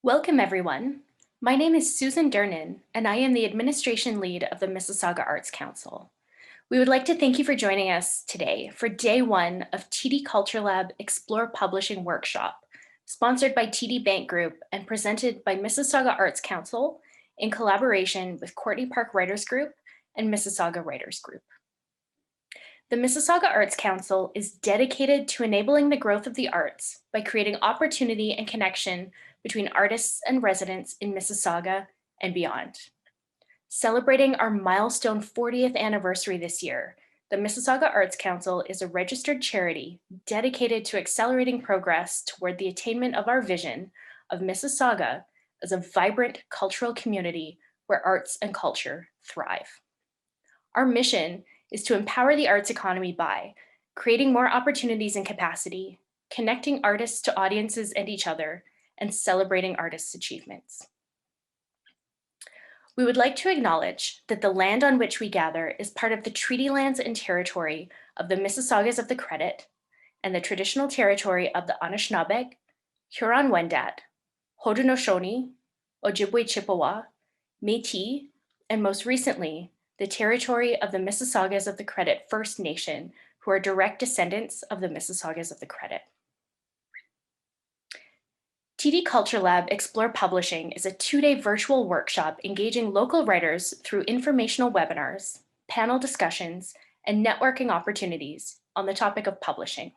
Welcome, everyone. My name is Susan Dernan, and I am the Administration Lead of the Mississauga Arts Council. We would like to thank you for joining us today for Day 1 of TD Culture Lab Explore Publishing Workshop, sponsored by TD Bank Group and presented by Mississauga Arts Council in collaboration with Courtney Park Writers Group and Mississauga Writers Group. The Mississauga Arts Council is dedicated to enabling the growth of the arts by creating opportunity and connection between artists and residents in Mississauga and beyond. Celebrating our milestone 40th anniversary this year, the Mississauga Arts Council is a registered charity dedicated to accelerating progress toward the attainment of our vision of Mississauga as a vibrant cultural community where arts and culture thrive. Our mission is to empower the arts economy by creating more opportunities and capacity, connecting artists to audiences and each other, and celebrating artists' achievements. We would like to acknowledge that the land on which we gather is part of the treaty lands and territory of the Mississaugas of the Credit and the traditional territory of the Anishinaabe, Huron-Wendat, Haudenosaunee, Ojibwe Chippewa, Métis, and most recently, the territory of the Mississaugas of the Credit First Nation, who are direct descendants of the Mississaugas of the Credit. TD Culture Lab Explore Publishing is a 2-day virtual workshop engaging local writers through informational webinars, panel discussions, and networking opportunities on the topic of publishing.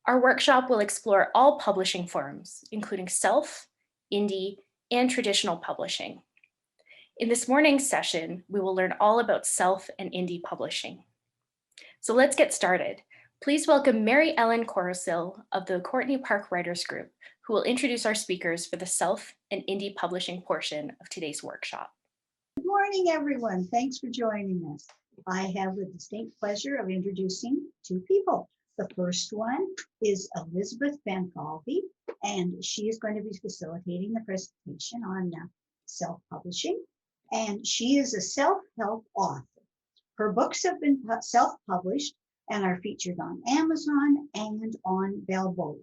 Our workshop will explore all publishing forms, including self, indie, and traditional publishing. In this morning's session, we will learn all about self and indie publishing. So let's get started. Please welcome Mary Ellen Corosil of the Courtney Park Writers Group, who will introduce our speakers for the self and indie publishing portion of today's workshop. Good morning, everyone. Thanks for joining us. I have the distinct pleasure of introducing two people. The first one is Elizabeth Banfalvi, and she is going to be facilitating the presentation on self-publishing. And she is a self-help author. Her books have been self-published and are featured on Amazon and on Balboa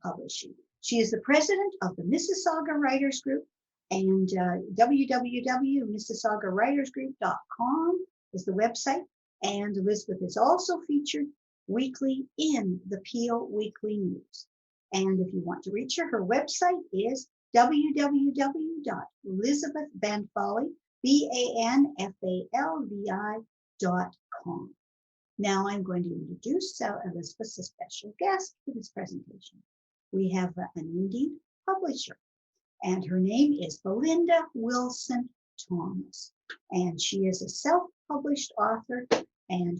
Publishing. She is the president of the Mississauga Writers Group, and www.mississaugaWritersGroup.com is the website. And Elizabeth is also featured weekly in the Peel Weekly News. And if you want to reach her, her website is www.elizabethbanfalvi.com. Now I'm going to introduce Elizabeth, a special guest for this presentation. We have an indie publisher, and her name is Belynda Wilson Thomas. And she is a self-published author, and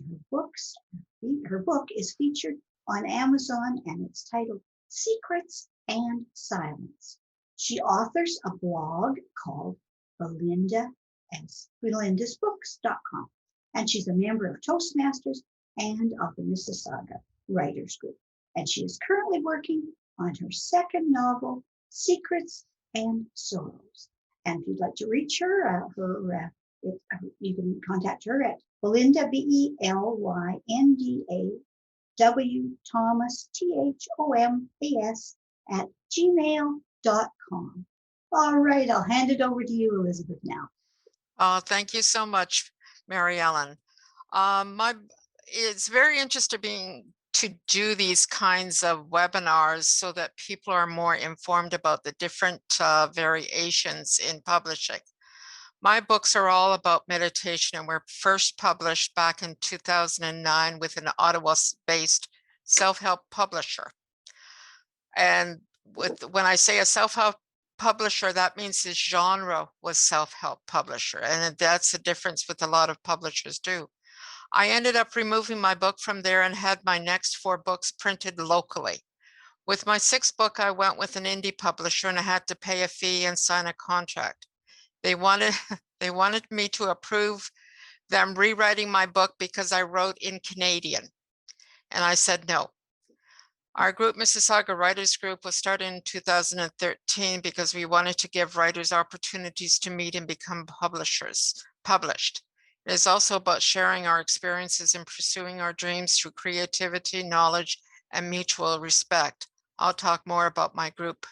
her book is featured on Amazon, and it's titled Secrets and Silence. She authors a blog called Belynda'sBooks.com, and she's a member of Toastmasters and of the Mississauga Writers Group. And she is currently working on her second novel, Secrets and Sorrows. And if you'd like to reach her, you can contact her at Belynda, BELYNDA Thomas, THOMAS @gmail.com. All right, I'll hand it over to you, Elizabeth, now. Thank you so much, Mary Ellen. It's very interesting to do these kinds of webinars so that people are more informed about the different variations in publishing. My books are all about meditation and were first published back in 2009 with an Ottawa-based self-help publisher. And when I say a self-help publisher, that means his genre was self-help publisher. And that's the difference with a lot of publishers do. I ended up removing my book from there and had my next 4 books printed locally. With my 6th book, I went with an indie publisher and I had to pay a fee and sign a contract. They wanted me to approve them rewriting my book because I wrote in Canadian. And I said no. Our group, Mississauga Writers Group, was started in 2013 because we wanted to give writers opportunities to meet and become published. It is also about sharing our experiences and pursuing our dreams through creativity, knowledge, and mutual respect. I'll talk more about my group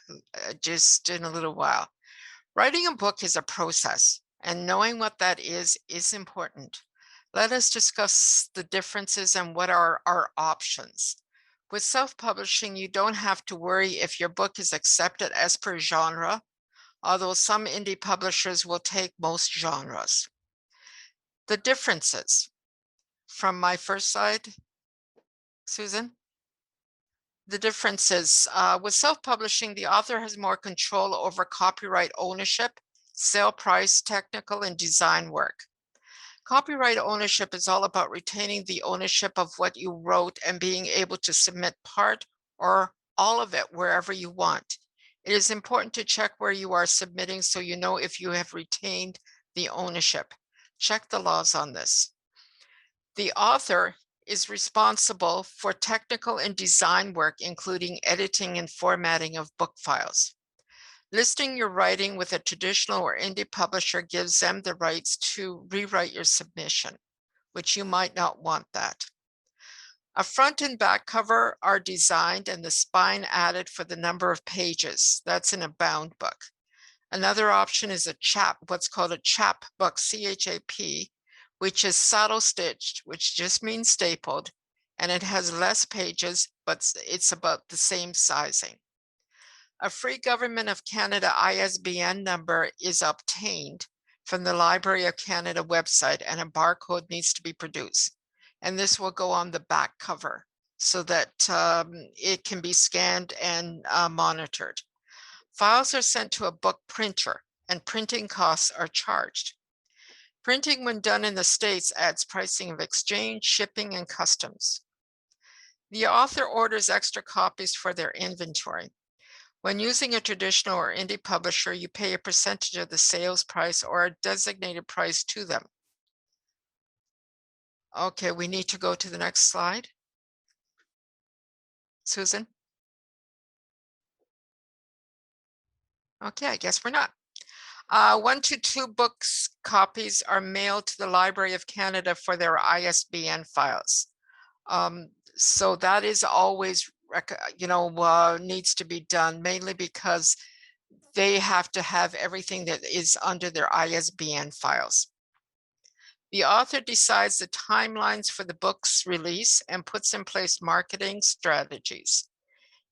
just in a little while. Writing a book is a process, and knowing what that is important. Let us discuss the differences and what are our options. With self-publishing, you don't have to worry if your book is accepted as per genre, although some indie publishers will take most genres. The differences from my first slide, Susan. The differences with self-publishing, the author has more control over copyright ownership, sale price, technical, and design work. Copyright ownership is all about retaining the ownership of what you wrote and being able to submit part or all of it wherever you want. It is important to check where you are submitting so you know if you have retained the ownership. Check the laws on this. The author is responsible for technical and design work, including editing and formatting of book files. Listing your writing with a traditional or indie publisher gives them the rights to rewrite your submission, which you might not want that. A front and back cover are designed and the spine added for the number of pages. That's in a bound book. Another option is a chap, what's called a chap book, C-H-A-P, which is saddle stitched, which just means stapled, and it has less pages, but it's about the same sizing. A free Government of Canada ISBN number is obtained from the Library of Canada website, and a barcode needs to be produced. And this will go on the back cover so that it can be scanned and monitored. Files are sent to a book printer, and printing costs are charged. Printing, when done in the States, adds pricing of exchange, shipping, and customs. The author orders extra copies for their inventory. When using a traditional or indie publisher, you pay a percentage of the sales price or a designated price to them. Okay, we need to go to the next slide. Susan? Okay, I guess we're not. 1 to 2 books copies are mailed to the Library of Canada for their ISBN files. So that is always, needs to be done, mainly because they have to have everything that is under their ISBN files. The author decides the timelines for the book's release and puts in place marketing strategies.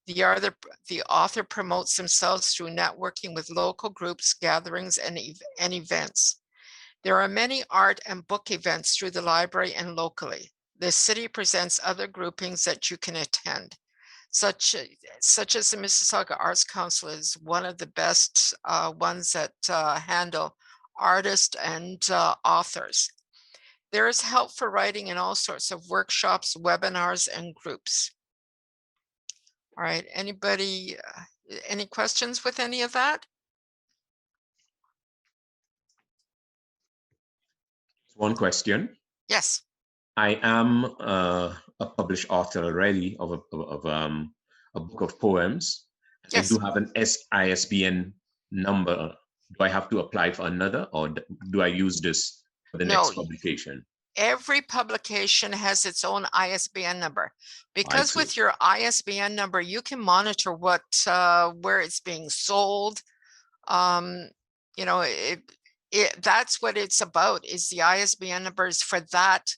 The author promotes themselves through networking with local groups, gatherings, and events. There are many art and book events through the library and locally. The city presents other groupings that you can attend, such as the Mississauga Arts Council is one of the best ones that handle artists and authors. There is help for writing in all sorts of workshops, webinars, and groups. All right, anybody, any questions with any of that? One question. Yes. I am a published author already of a book of poems. Yes. I do have an ISBN number. Do I have to apply for another, or do I use this for the next publication? Every publication has its own ISBN number, because with your ISBN number, you can monitor what where it's being sold. That's what it's about, is the ISBN numbers for that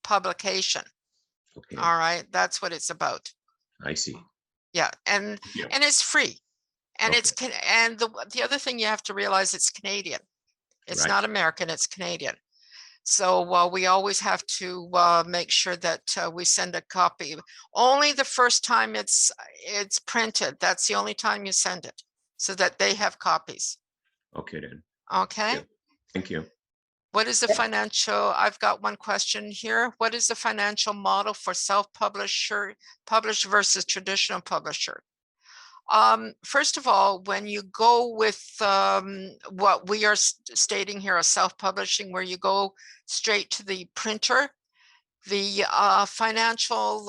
publication. Okay. All right, that's what it's about. I see. Yeah, and it's free, and okay. and the other thing you have to realize, it's Canadian. It's not American, it's Canadian. So we always have to make sure that we send a copy. Only the first time it's printed, that's the only time you send it, so that they have copies. Okay then. Okay. Thank you. What is the financial, I've got one question here. What is the financial model for published versus traditional publisher? First of all, when you go with what we are stating here, a self-publishing, where you go straight to the printer, the financial,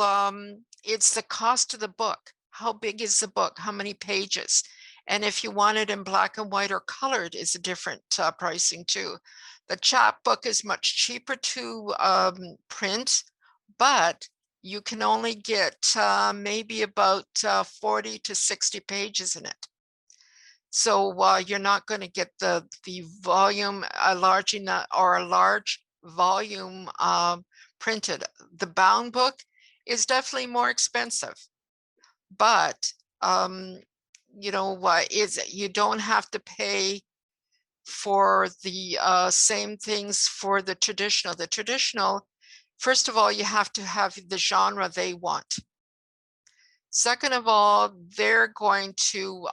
it's the cost of the book. How big is the book? How many pages? And if you want it in black and white or colored, is a different pricing too. The chapbook is much cheaper to print, but you can only get maybe about 40 to 60 pages in it. So you're not going to get the volume, a large enough or a large volume printed. The bound book is definitely more expensive, but you know what is you don't have to pay for the same things for the traditional. The traditional, first of all, you have to have the genre they want. Second of all, they're going to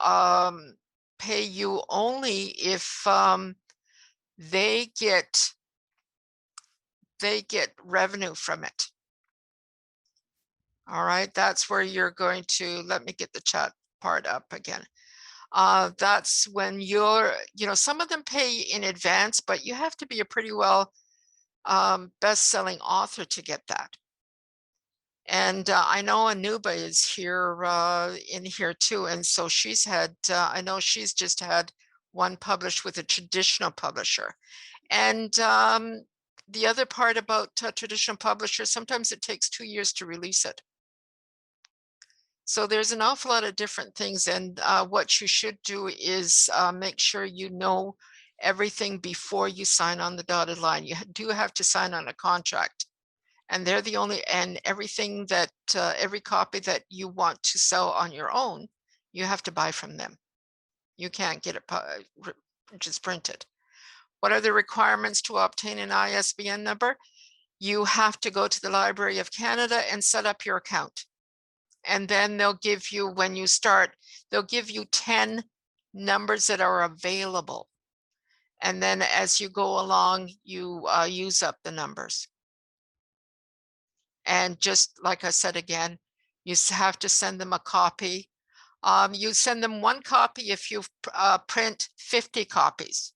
pay you only if they get revenue from it. All right, that's where you're going to, let me get the chat part up again. That's when you're, you know, some of them pay in advance, but you have to be a pretty well best-selling author to get that. And I know Anuba is here in here too. And so she's had, I know she's just had one published with a traditional publisher. And the other part about traditional publishers, sometimes it takes 2 years to release it. So there's an awful lot of different things. And what you should do is make sure you know everything before you sign on the dotted line. You do have to sign on a contract. And they're the only, and everything that, every copy that you want to sell on your own, you have to buy from them. You can't get it just printed. What are the requirements to obtain an ISBN number? You have to go to the Library of Canada and set up your account. And then they'll give you, when you start, they'll give you 10 numbers that are available. And then as you go along, you use up the numbers. And just like I said again, you have to send them a copy. You send them one copy if you print 50 copies.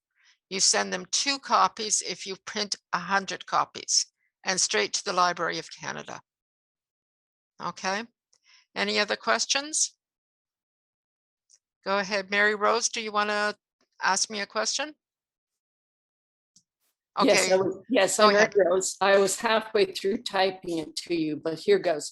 You send them 2 copies if you print 100 copies, and straight to the Library of Canada. Okay. Any other questions? Go ahead, Mary Rose. Do you want to ask me a question? Yes, Okay. yes, Go I'm ahead. Mary Rose. I was halfway through typing it to you, but here goes.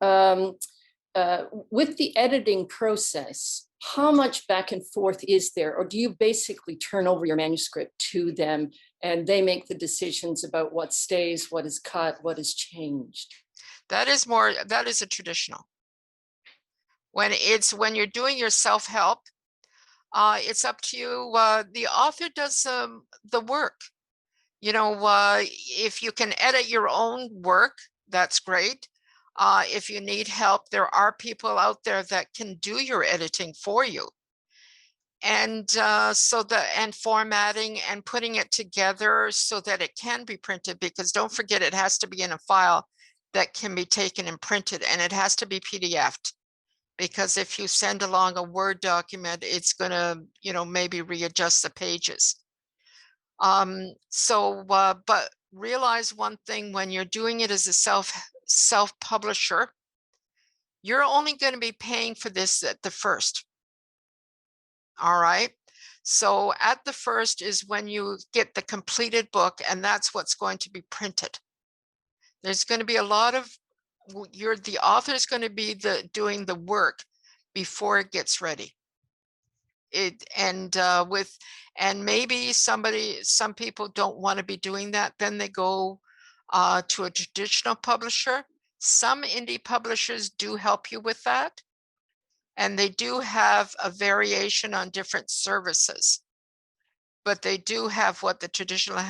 With the editing process, how much back and forth is there? Or do you basically turn over your manuscript to them and they make the decisions about what stays, what is cut, what is changed? That is more, that is a traditional. When you're doing your self-help, it's up to you. The author does the work. You know, if you can edit your own work, that's great. If you need help, there are people out there that can do your editing for you. And and formatting and putting it together so that it can be printed, because don't forget, it has to be in a file that can be taken and printed, and it has to be PDF'd. Because if you send along a Word document, it's going to, you know, maybe readjust the pages. But realize one thing: when you're doing it as a self-publisher, you're only going to be paying for this at the first. All right. So at the first is when you get the completed book, and that's what's going to be printed. There's going to be a lot of, the author is going to be doing the work before it gets ready. And maybe some people don't want to be doing that. Then they go to a traditional publisher. Some indie publishers do help you with that. And they do have a variation on different services. But they do have what the traditional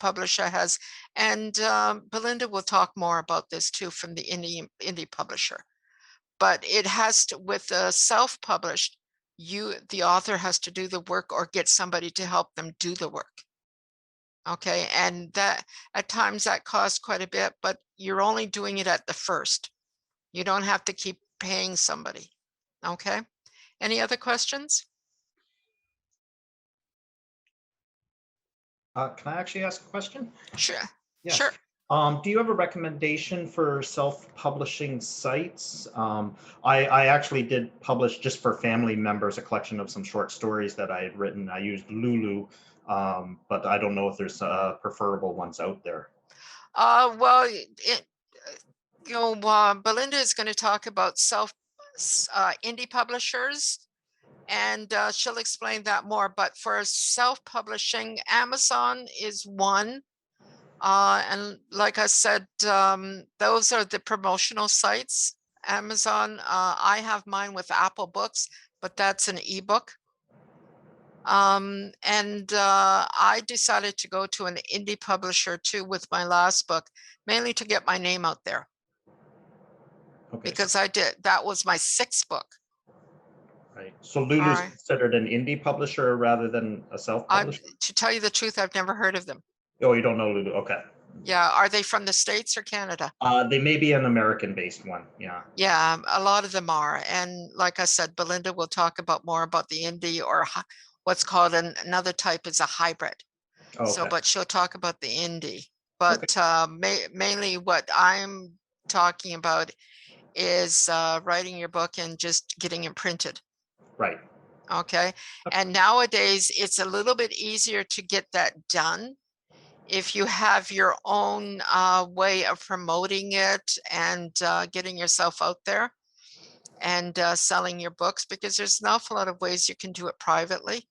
publisher has. And Belynda will talk more about this too from the indie publisher. But it has to, with a self-published, the author has to do the work or get somebody to help them do the work. Okay, and that at times that costs quite a bit, but you're only doing it at the first. You don't have to keep paying somebody. Okay, any other questions? Can I actually ask a question? Sure. Yes. Sure. Do you have a recommendation for self-publishing sites? I actually did publish just for family members a collection of some short stories that I had written. I used Lulu, but I don't know if there's preferable ones out there. Well, Belynda is going to talk about indie publishers, and she'll explain that more. But for self-publishing, Amazon is one. And like I said, those are the promotional sites. Amazon, I have mine with Apple Books, but that's an ebook. I decided to go to an indie publisher too with my last book, mainly to get my name out there. Okay, Because that was my 6th book. right. So Lulu's right. considered an indie publisher rather than a self-publisher? To tell you the truth, I've never heard of them. Oh, you don't know Lulu? Okay. Yeah, are they from the States or Canada? They may be an American-based one. Yeah. Yeah, a lot of them are. And like I said, Belynda will talk about more about the indie, or what's called another type is a hybrid. Okay. So, but she'll talk about the indie. But mainly what I'm talking about is writing your book and just getting it printed. Right. Okay. And nowadays it's a little bit easier to get that done if you have your own way of promoting it and getting yourself out there and selling your books, because there's an awful lot of ways you can do it privately,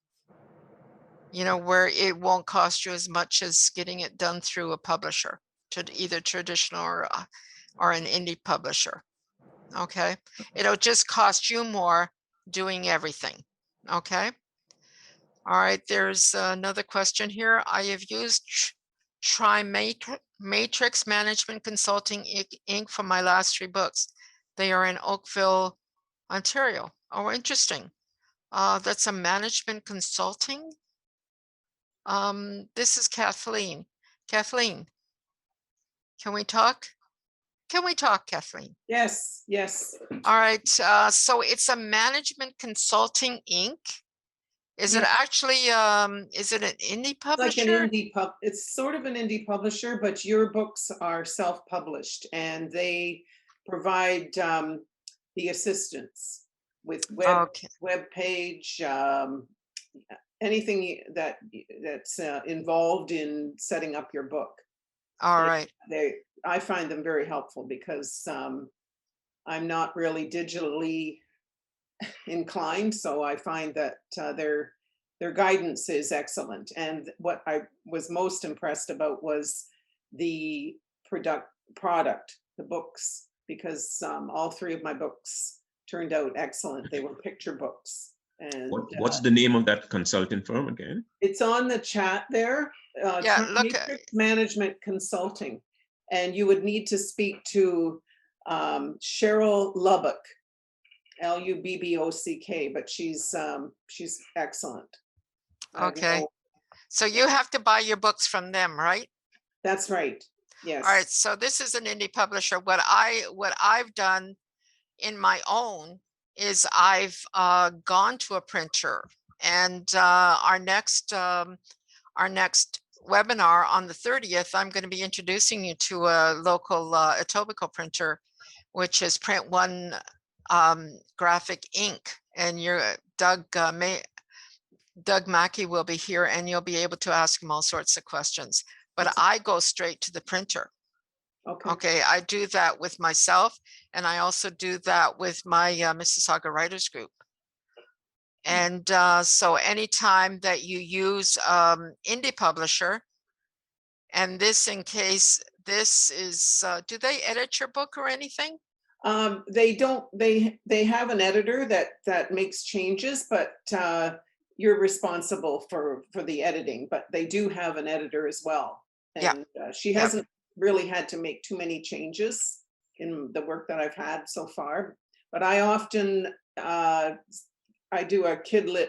where it won't cost you as much as getting it done through a publisher, to either traditional or an indie publisher. Okay. It'll just cost you more doing everything. Okay. All right. There's another question here. I have used Matrix Management Consulting Inc. for my last 3 books. They are in Oakville, Ontario. Oh, interesting. That's a management consulting. This is Kathleen. Kathleen, can we talk? Can we talk, Kathleen? Yes, yes. All right. So it's a Management Consulting Inc. Is it actually, is it an indie publisher? Like an indie it's sort of an indie publisher, but your books are self-published and they provide the assistance with web page, anything that's involved in setting up your book. All right. I find them very helpful because I'm not really digitally inclined, so I find that their guidance is excellent. And what I was most impressed about was the product, the books, because all 3 of my books turned out excellent. They were picture books. And what's the name of that consulting firm again? It's on the chat there. Yeah, look Matrix Management Consulting, and you would need to speak to Cheryl Lubbock, Lubbock, but she's excellent. Okay. So you have to buy your books from them, right? That's right. Yes. All right. So this is an indie publisher. What I've done in my own is I've gone to a printer, and our next webinar on the 30th, I'm going to be introducing you to a local Etobicoke printer, which is Print One Graphic Inc. And Doug Mackey will be here, and you'll be able to ask him all sorts of questions. But I go straight to the printer. Okay, I do that with myself, and I also do that with my Mississauga Writers Group. And so anytime that you use indie publisher, and this in case this is, do they edit your book or anything? They don't, they have an editor that makes changes, but you're responsible for the editing, but they do have an editor as well. And she hasn't really had to make too many changes in the work that I've had so far. But I often, I do a Kidlit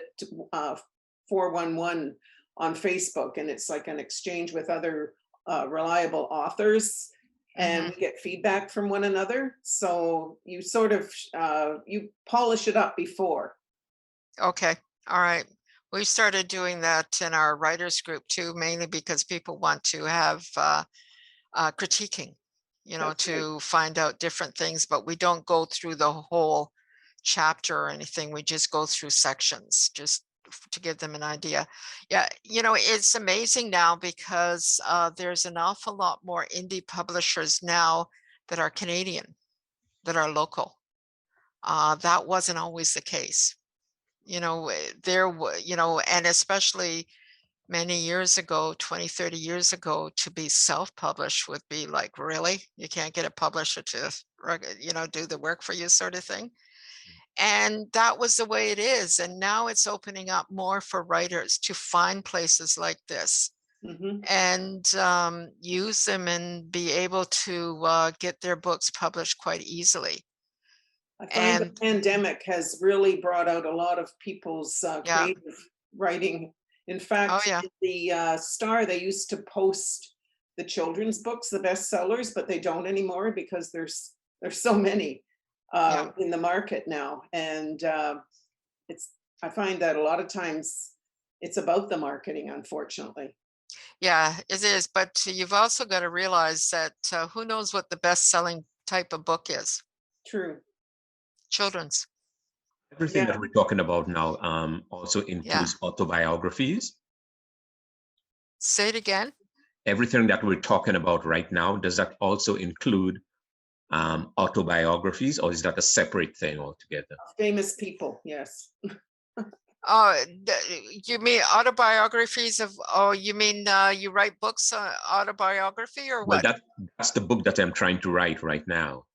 411 on Facebook, and it's like an exchange with other reliable authors, and we get feedback from one another. So you sort of, you polish it up before. Okay, all right. We started doing that in our writers group too, mainly because people want to have critiquing, to find out different things, but we don't go through the whole chapter or anything. We just go through sections just to give them an idea. Yeah, it's amazing now because there's an awful lot more indie publishers now that are Canadian, that are local. That wasn't always the case. And especially many years ago, 20, 30 years ago, to be self-published would be like, really? You can't get a publisher to, do the work for you, sort of thing. And that was the way it is. And now it's opening up more for writers to find places like this and use them and be able to get their books published quite easily. I find the pandemic has really brought out a lot of people's creative writing. In fact, the Star, they used to post the children's books, the bestsellers, but they don't anymore because there's so many in the market now. And I find that a lot of times it's about the marketing, unfortunately. Yeah, it is. But you've also got to realize that who knows what the best-selling type of book is? True. Children's. Everything that we're talking about now also includes autobiographies. Say it again. Everything that we're talking about right now, does that also include autobiographies, or is that a separate thing altogether? Famous people, yes. Oh, you mean autobiographies of, you mean you write books, autobiography, or what? Well, that's the book that I'm trying to write right now.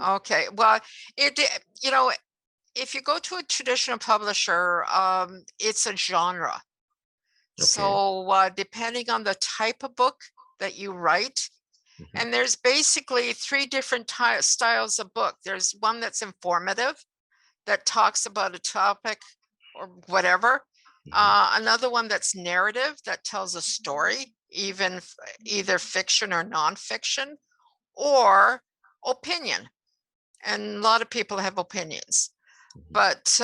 Okay, well, if you go to a traditional publisher, it's a genre. Okay. So depending on the type of book that you write, and there's basically 3 different styles of book. There's one that's informative, that talks about a topic or whatever. Another one that's narrative, that tells a story, either fiction or nonfiction, or opinion. And a lot of people have opinions. But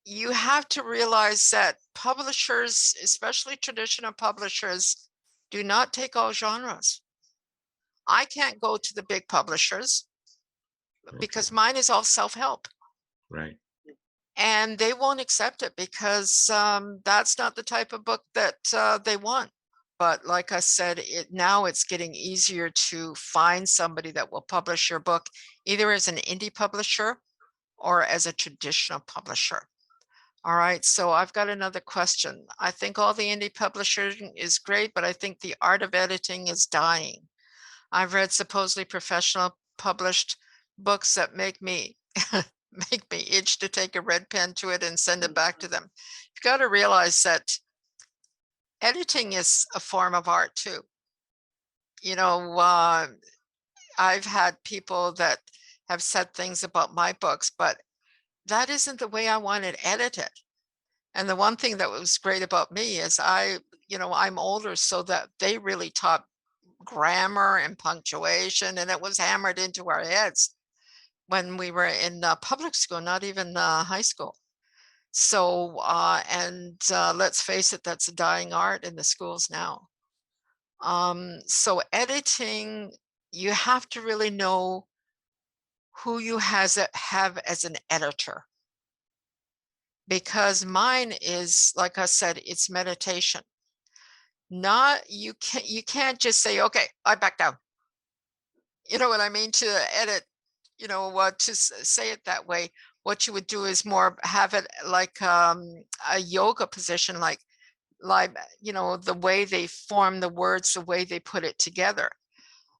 you have to realize that publishers, especially traditional publishers, do not take all genres. I can't go to the big publishers because mine is all self-help. Right. And they won't accept it because that's not the type of book that they want. But like I said, now it's getting easier to find somebody that will publish your book, either as an indie publisher or as a traditional publisher. All right, so I've got another question. I think all the indie publishing is great, but I think the art of editing is dying. I've read supposedly professional published books that make me itch to take a red pen to it and send it back to them. You've got to realize that editing is a form of art too. I've had people that have said things about my books, but that isn't the way I want it edited. And the one thing that was great about me is I'm older, so that they really taught grammar and punctuation, and it was hammered into our heads when we were in public school, not even high school. So, let's face it, that's a dying art in the schools now. So editing, you have to really know who you have as an editor. Because mine is, like I said, it's meditation. You can't just say, okay, I back down. You know what I mean? To edit, to say it that way, what you would do is more have it like a yoga position, like the way they form the words, the way they put it together.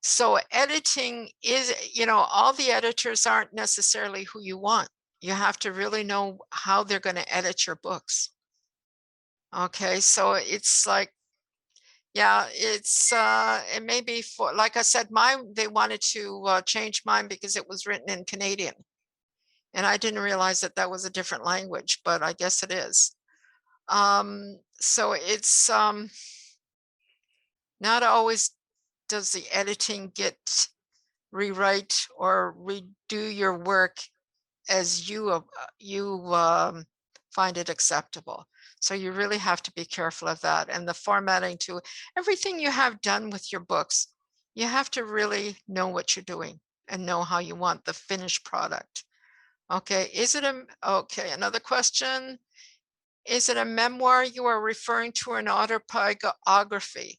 So editing is, all the editors aren't necessarily who you want. You have to really know how they're going to edit your books. Okay, so it's like, it may be for, like I said, they wanted to change mine because it was written in Canadian. And I didn't realize that that was a different language, but I guess it is. So it's not always does the editing get rewrite or redo your work as you find it acceptable. So you really have to be careful of that. And the formatting too, everything you have done with your books, you have to really know what you're doing and know how you want the finished product. Okay, okay, another question. Is it a memoir you are referring to, an autobiography?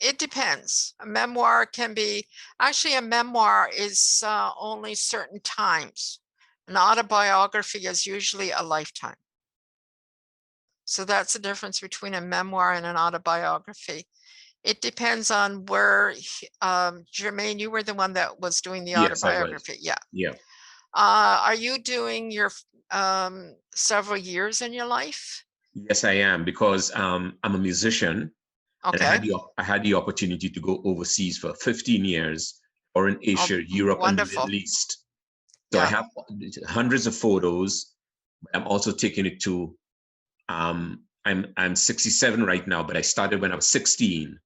It depends. A memoir can be, actually a memoir is only certain times. An autobiography is usually a lifetime. So that's the difference between a memoir and an autobiography. It depends on where, Jermaine, you were the one that was doing the Yes, I was. autobiography. Yeah. Yeah. Are you doing your several years in your life? Yes, I am, because I'm a musician, and Okay. I had the opportunity to go overseas for 15 years, or in Asia, Europe, and the wonderful. Middle East. So I Yeah. have hundreds of photos. I'm also taking it to, I'm 67 right now, but I started when I was 16.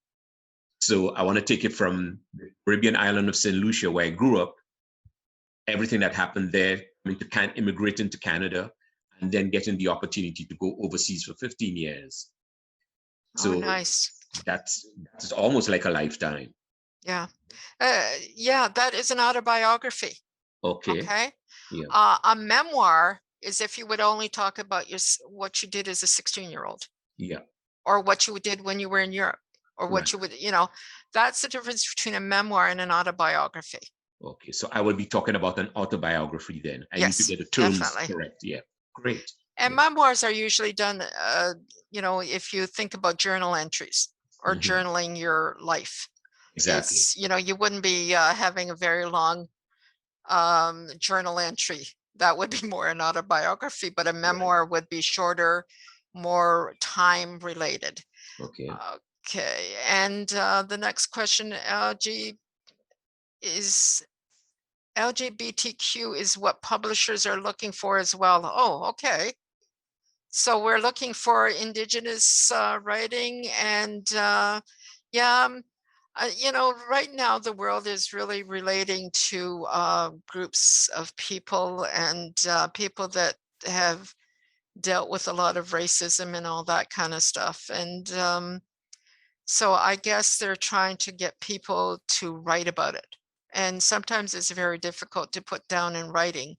So I want to take it from the Caribbean island of St. Lucia, where I grew up, everything that happened there, immigrating to Canada, and then getting the opportunity to go overseas for 15 years. So Oh, nice. that's almost like a lifetime. Yeah. Yeah, that is an autobiography. Okay. Okay. Yeah. A memoir is if you would only talk about what you did as a 16-year-old. Yeah. Or what you did when you were in Europe, or what Right. you would, that's the difference between a memoir and an autobiography. Okay. So I will be talking about an autobiography then. I need to Yes, get the terms definitely. correct. Yeah. Great. And Yeah. memoirs are usually done, if you think about journal entries or Mhm. journaling your life. Exactly. It's, you wouldn't be having a very long journal entry. That would be more an autobiography, but a memoir would be shorter, more time related. Okay. Okay, and the next question, LGBTQ is what publishers are looking for as well. Oh, okay. So we're looking for Indigenous writing, and right now the world is really relating to groups of people and people that have dealt with a lot of racism and all that kind of stuff. And so I guess they're trying to get people to write about it. And sometimes it's very difficult to put down in writing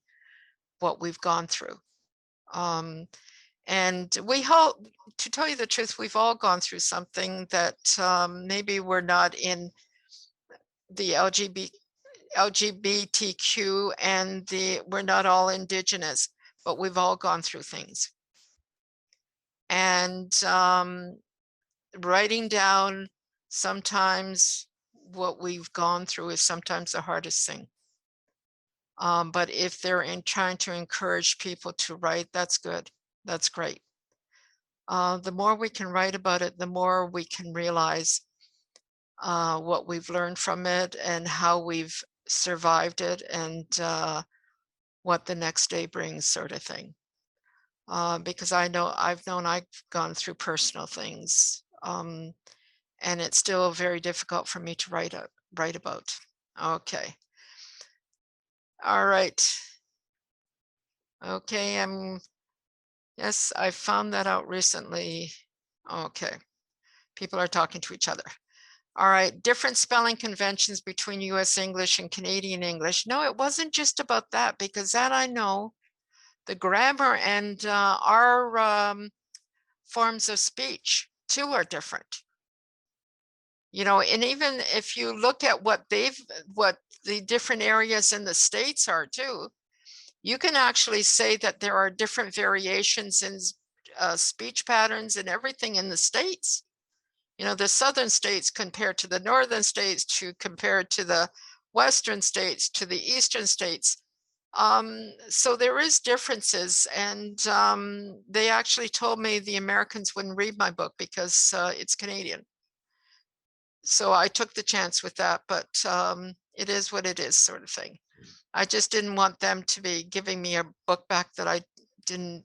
what we've gone through. And we hope, to tell you the truth, we've all gone through something that maybe we're not in the LGBTQ and we're not all Indigenous, but we've all gone through things. And writing down sometimes what we've gone through is sometimes the hardest thing. But if they're trying to encourage people to write, that's good. That's great. The more we can write about it, the more we can realize what we've learned from it and how we've survived it, and what the next day brings, sort of thing. Because I've gone through personal things, and it's still very difficult for me to write about. Okay. All right. Okay, yes, I found that out recently. Okay. People are talking to each other. All right, different spelling conventions between US English and Canadian English. No, it wasn't just about that, because that I know. The grammar and our forms of speech too are different. And even if you look at what the different areas in the States are too, you can actually say that there are different variations in speech patterns and everything in the States. The southern states compared to the northern states, compared to the western states, to the eastern states. So there is differences, and they actually told me the Americans wouldn't read my book because it's Canadian. So I took the chance with that, but it is what it is, sort of thing. I just didn't want them to be giving me a book back that I didn't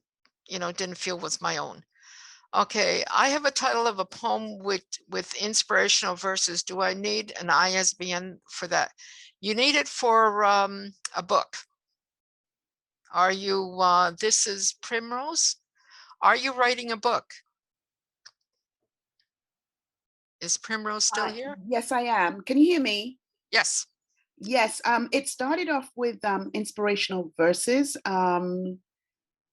feel was my own. Okay, I have a title of a poem with inspirational verses. Do I need an ISBN for that? You need it for a book. Are you, this is Primrose. Are you writing a book? Is Primrose still here? Yes, I am. Can you hear me? Yes. Yes. It started off with inspirational verses.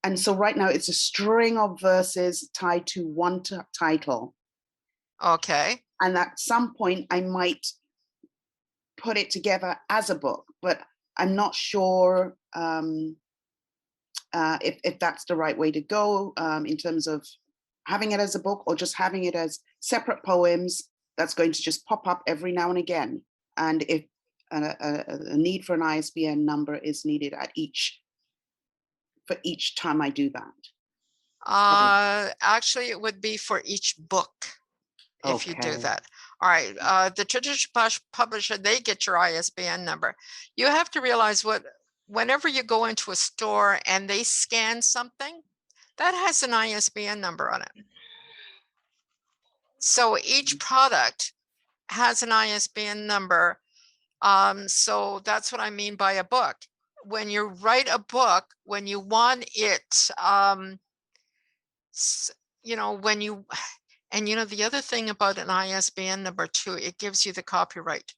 And so right now it's a string of verses tied to one title. Okay. And at some point I might put it together as a book, but I'm not sure if that's the right way to go in terms of having it as a book or just having it as separate poems that's going to just pop up every now and again. And if a need for an ISBN number is needed for each time I do that. Actually, it would be for each book if you do Okay. that. All right. The traditional publisher, they get your ISBN number. You have to realize whenever you go into a store and they scan something, that has an ISBN number on it. So each product has an ISBN number. So that's what I mean by a book. When you write a book, when you want it, the other thing about an ISBN number too, it gives you the copyright.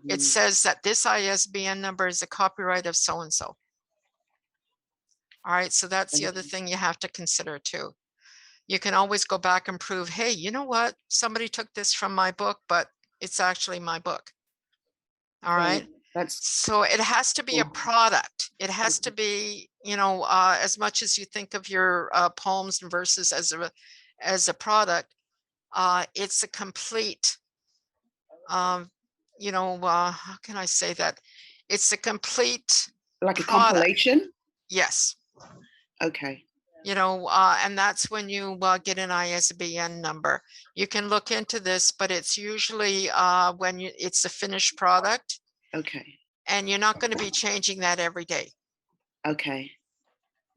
It says that this ISBN number is the copyright of so-and-so. All right, so that's the other thing you have to consider too. You can always go back and prove, hey, you know what? Somebody took this from my book, but it's actually my book. All right. So it has to be a product. It has to be, as much as you think of your poems and verses as a product, it's a complete, how can I say that? It's a complete like a product. compilation? Yes. Okay. And that's when you get an ISBN number. You can look into this, but it's usually when it's a finished product. Okay. And you're not going to be changing that every day. Okay.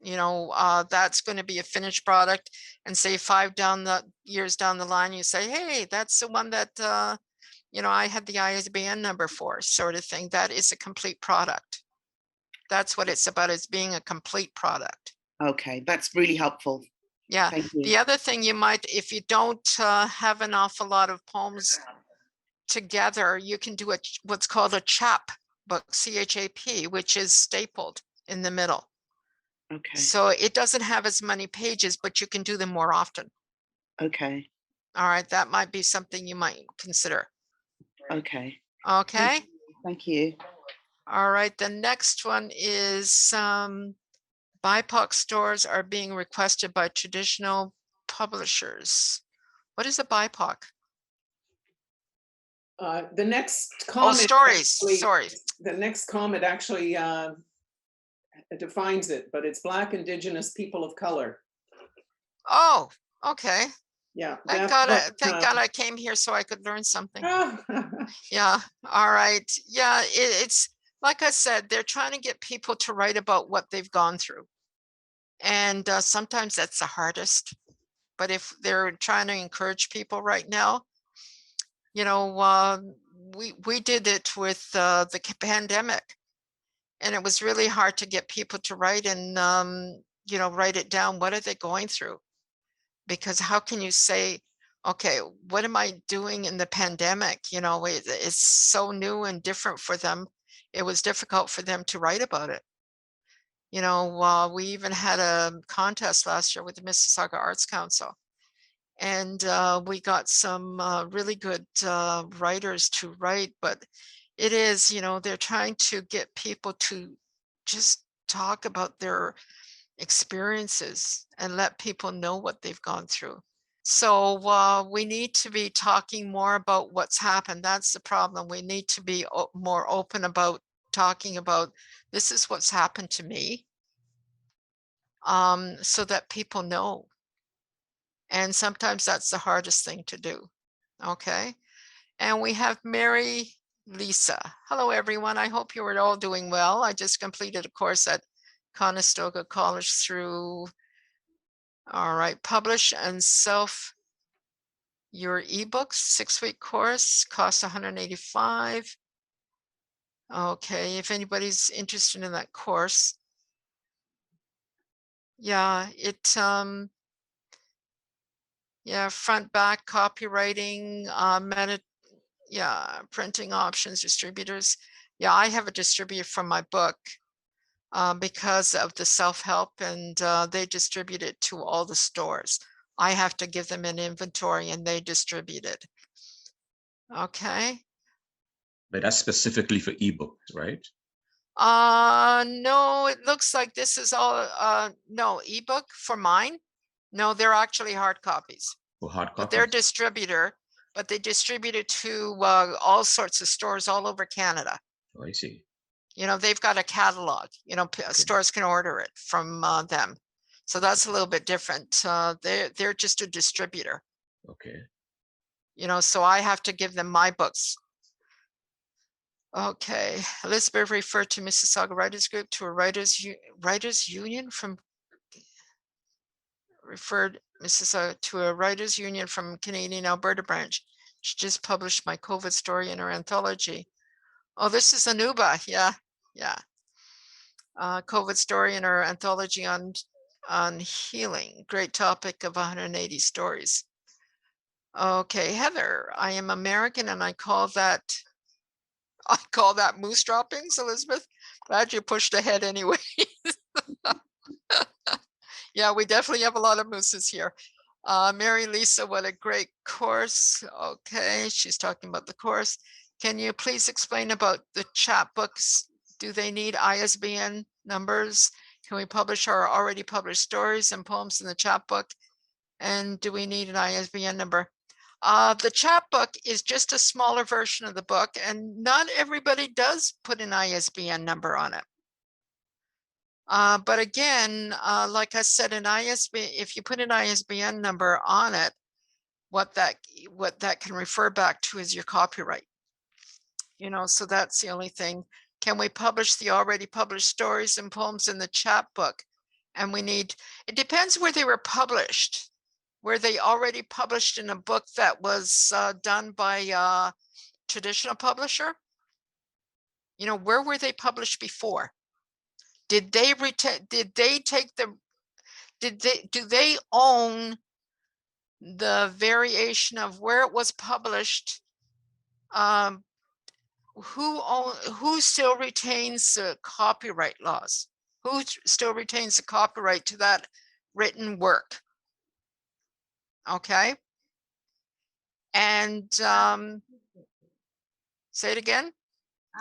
That's going to be a finished product, and say 5 years down the line, you say, hey, that's the one that, I had the ISBN number for, sort of thing. That is a complete product. That's what it's about, is being a complete product. Okay, that's really helpful. Yeah. Thank you. The other thing you might, if you don't have an awful lot of poems together, you can do what's called a chap book, CHAP, which is stapled in the middle. Okay. So it doesn't have as many pages, but you can do them more often. Okay. All right, that might be something you might consider. Okay. Okay. Thank you. All right, the next one is BIPOC stores are being requested by traditional publishers. What is a BIPOC? The next comment. Stories. Sorry. The next comment actually defines it, but it's Black, Indigenous, people of color. Oh, okay. Yeah. Thank God I came here so I could learn something. Yeah. All right. Yeah. It's like I said, they're trying to get people to write about what they've gone through. And sometimes that's the hardest. But if they're trying to encourage people right now, we did it with the pandemic. And it was really hard to get people to write and, write it down. What are they going through? Because how can you say, okay, what am I doing in the pandemic? It's so new and different for them. It was difficult for them to write about it. We even had a contest last year with the Mississauga Arts Council. And we got some really good writers to write, but it is, they're trying to get people to just talk about their experiences and let people know what they've gone through. So we need to be talking more about what's happened. That's the problem. We need to be more open about talking about, this is what's happened to me, so that people know. And sometimes that's the hardest thing to do. Okay. And we have Mary Lisa. Hello, everyone. I hope you are all doing well. I just completed a course at Conestoga College through, all right, Publish and Self Your Ebooks, 6-week course, costs $185. Okay, if anybody's interested in that course. Yeah, front, back, copywriting, printing options, distributors. Yeah, I have a distributor for my book because of the self-help, and they distribute it to all the stores. I have to give them an inventory and they distribute it. Okay. But that's specifically for ebooks, right? No, it looks like this is all, no, ebook for mine. No, they're actually hard copies, For hard but they're copies? distributor, but they distribute it to all sorts of stores all over Canada. Oh, I see. You know, they've got a catalog, you know, stores can order it from them. So that's a little bit different. They're just a distributor, Okay. you know, so I have to give them my books. Okay, Elizabeth referred to Mississauga Writers Group to a writers union from writers union from Canadian Alberta branch. She just published my COVID story in her anthology. Oh, this is Anuba. Yeah, yeah. COVID story in her anthology on healing. Great topic of 180 stories. Okay, Heather, I am American and I call that moose droppings, Elizabeth. Glad you pushed ahead anyway. Yeah, we definitely have a lot of mooses here. Mary Lisa, what a great course. Okay, she's talking about the course. Can you please explain about the chapbooks? Do they need ISBN numbers? Can we publish our already published stories and poems in the chapbook? And do we need an ISBN number? The chapbook is just a smaller version of the book, and not everybody does put an ISBN number on it. But again, like I said, if you put an ISBN number on it, what that can refer back to is your copyright. You know, so that's the only thing. Can we publish the already published stories and poems in the chapbook? And it depends where they were published. Were they already published in a book that was done by a traditional publisher? You know, where were they published before? Do they own the variation of where it was published? Who still retains the copyright laws? Who still retains the copyright to that written work? Okay. And say it again.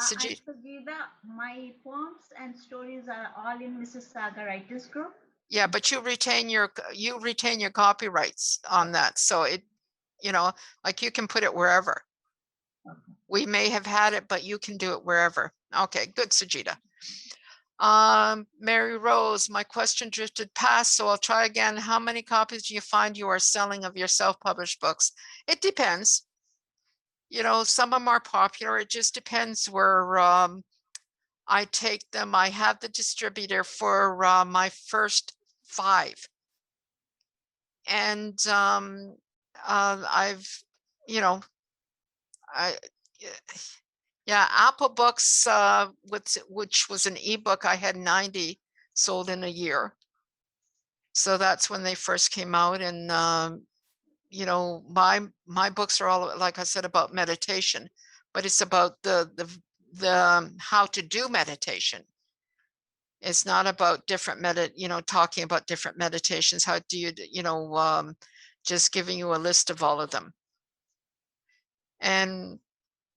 Sajid. My poems and stories are all in Mississauga Writers Group. Yeah, but you retain your copyrights on that. So it, you know, like you can put it wherever. Okay. We may have had it, but you can do it wherever. Okay, good, Sajida. Mary Rose, my question drifted past, so I'll try again. How many copies do you find you are selling of your self-published books? It depends. You know, some of them are popular. It just depends where I take them. I have the distributor for my first 5. And I've, you know, yeah, Apple Books, which was an ebook, I had 90 sold in a year. So that's when they first came out. And, you know, my books are all, like I said, about meditation, but it's about the how to do meditation. It's not about different talking about different meditations. How do you, just giving you a list of all of them. And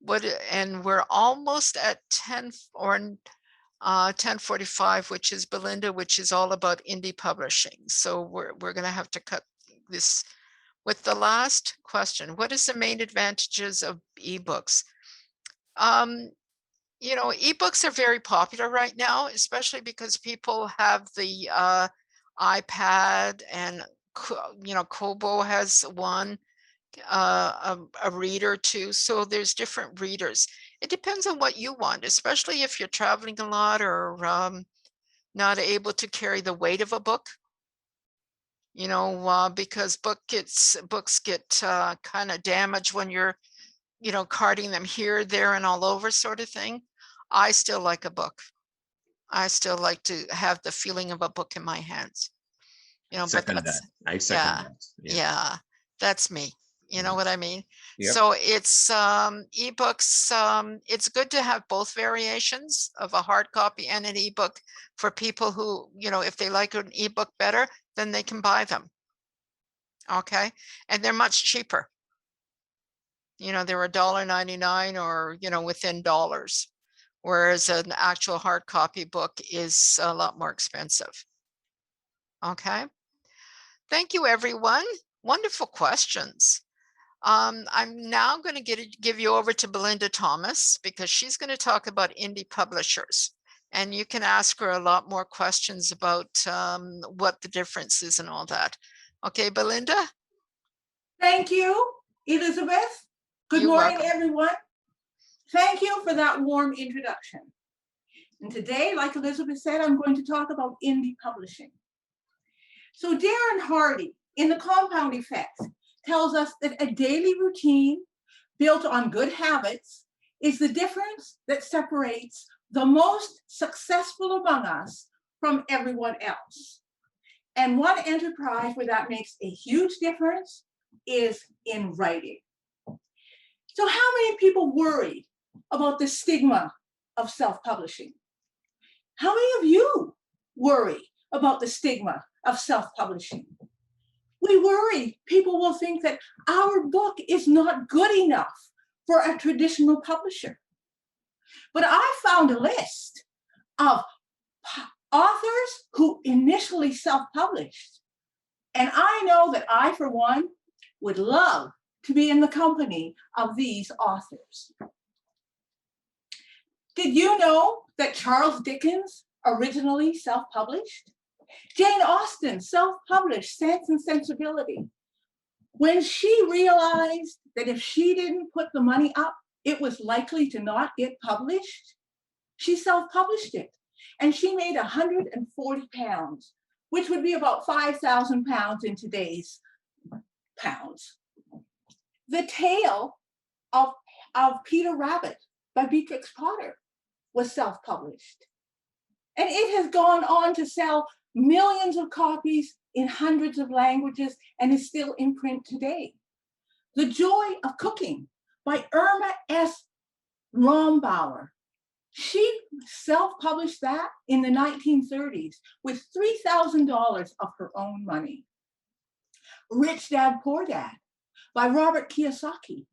we're almost at 10:45, which is Belynda, which is all about indie publishing. So we're going to have to cut this with the last question. What is the main advantages of ebooks? You know, ebooks are very popular right now, especially because people have the iPad, and Kobo has one. A reader too. So there's different readers. It depends on what you want, especially if you're traveling a lot or not able to carry the weight of a book. You know, because books get kind of damaged when you're, carting them here, there, and all over, sort of thing. I still like a book. I still like to have the feeling of a book in my hands. You know, Second but that's that. I second that. yeah, that's me. You know what I mean? Yep. So it's ebooks. It's good to have both variations of a hard copy and an ebook for people who, if they like an ebook better, then they can buy them. Okay. And they're much cheaper. You know, they're $1.99 or, you know, within dollars, whereas an actual hard copy book is a lot more expensive. Okay. Thank you, everyone. Wonderful questions. I'm now going to give you over to Belynda Thomas because she's going to talk about indie publishers. And you can ask her a lot more questions about what the difference is and all that. Okay, Belynda? Thank you, Elizabeth. Good You're morning, welcome. everyone. Thank you for that warm introduction. And today, like Elizabeth said, I'm going to talk about indie publishing. So Darren Hardy, in The Compound Effect, tells us that a daily routine built on good habits is the difference that separates the most successful among us from everyone else. And one enterprise where that makes a huge difference is in writing. So how many people worry about the stigma of self-publishing? How many of you worry about the stigma of self-publishing? We worry people will think that our book is not good enough for a traditional publisher. But I found a list of authors who initially self-published. And I know that I, for one, would love to be in the company of these authors. Did you know that Charles Dickens originally self-published? Jane Austen self-published Sense and Sensibility. When she realized that if she didn't put the money up, it was likely to not get published, she self-published it. And she made £140, which would be about £5,000 in today's pounds. The Tale of Peter Rabbit by Beatrix Potter was self-published. And it has gone on to sell millions of copies in hundreds of languages and is still in print today. The Joy of Cooking by Irma S. Rombauer. She self-published that in the 1930s with $3,000 of her own money. Rich Dad, Poor Dad by Robert Kiyosaki.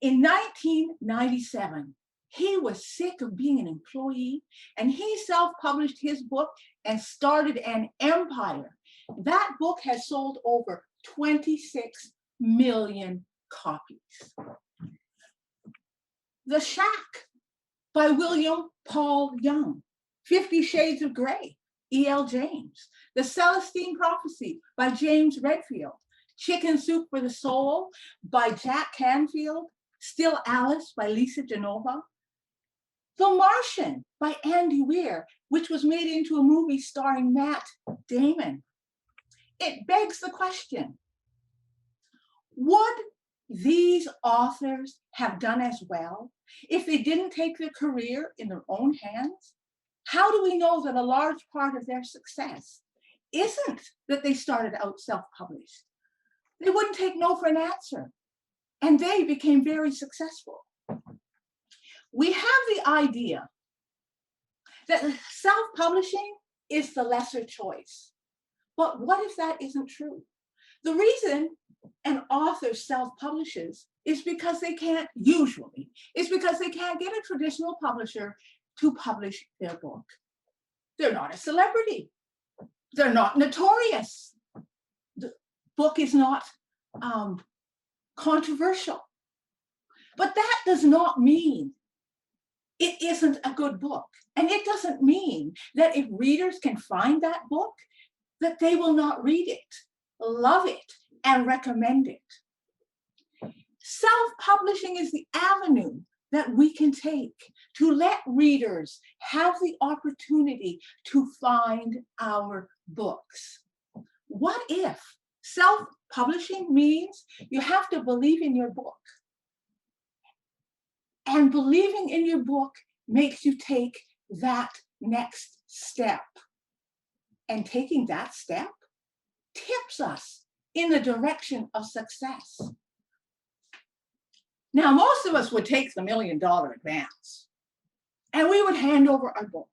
In 1997, he was sick of being an employee and he self-published his book and started an empire. That book has sold over 26 million copies. The Shack by William Paul Young. 50 Shades of Grey, E.L. James. The Celestine Prophecy by James Redfield. Chicken Soup for the Soul by Jack Canfield. Still Alice by Lisa Genova. The Martian by Andy Weir, which was made into a movie starring Matt Damon. It begs the question, would these authors have done as well if they didn't take their career in their own hands? How do we know that a large part of their success isn't that they started out self-published? They wouldn't take no for an answer, and they became very successful. We have the idea that self-publishing is the lesser choice. But what if that isn't true? The reason an author self-publishes is because they can't, usually, is because they can't get a traditional publisher to publish their book. They're not a celebrity. They're not notorious. The book is not controversial. But that does not mean it isn't a good book. And it doesn't mean that if readers can find that book, that they will not read it, love it, and recommend it. Self-publishing is the avenue that we can take to let readers have the opportunity to find our books. What if self-publishing means you have to believe in your book? And believing in your book makes you take that next step. And taking that step tips us in the direction of success. Now, most of us would take the $1 million advance and we would hand over our book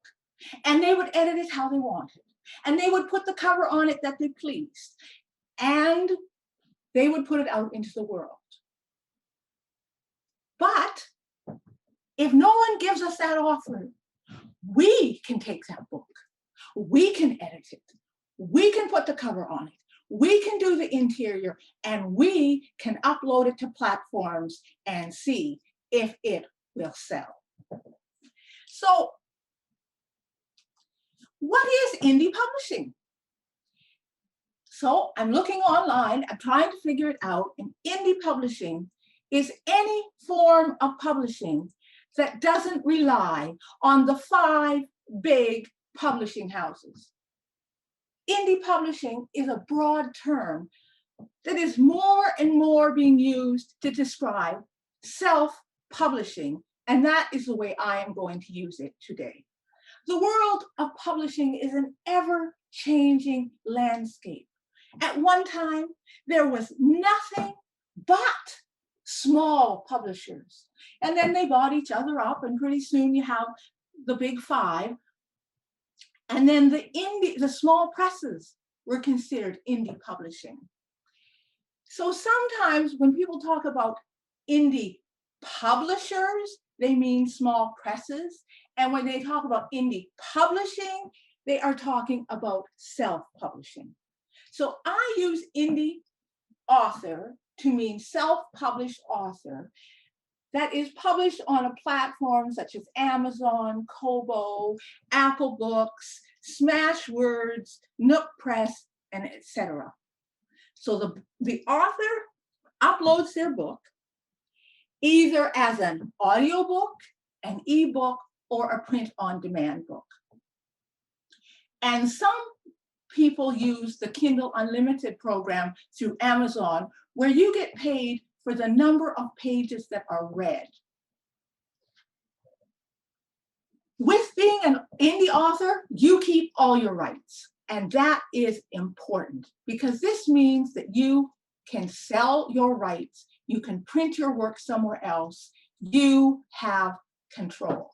and they would edit it how they wanted. And they would put the cover on it that they pleased. And they would put it out into the world. But if no one gives us that offer, we can take that book. We can edit it. We can put the cover on it. We can do the interior, and we can upload it to platforms and see if it will sell. So, what is indie publishing? So I'm looking online, I'm trying to figure it out, and indie publishing is any form of publishing that doesn't rely on the 5 big publishing houses. Indie publishing is a broad term that is more and more being used to describe self-publishing, and that is the way I am going to use it today. The world of publishing is an ever-changing landscape. At one time, there was nothing but small publishers. And then they bought each other up, and pretty soon you have the big 5. And then the small presses were considered indie publishing. So sometimes when people talk about indie publishers, they mean small presses. And when they talk about indie publishing, they are talking about self-publishing. So I use indie author to mean self-published author that is published on a platform such as Amazon, Kobo, Apple Books, Smashwords, Nook Press, and etc. So the author uploads their book either as an audiobook, an ebook, or a print-on-demand book. And some people use the Kindle Unlimited program through Amazon, where you get paid for the number of pages that are read. With being an indie author, you keep all your rights. And that is important because this means that you can sell your rights, you can print your work somewhere else, you have control.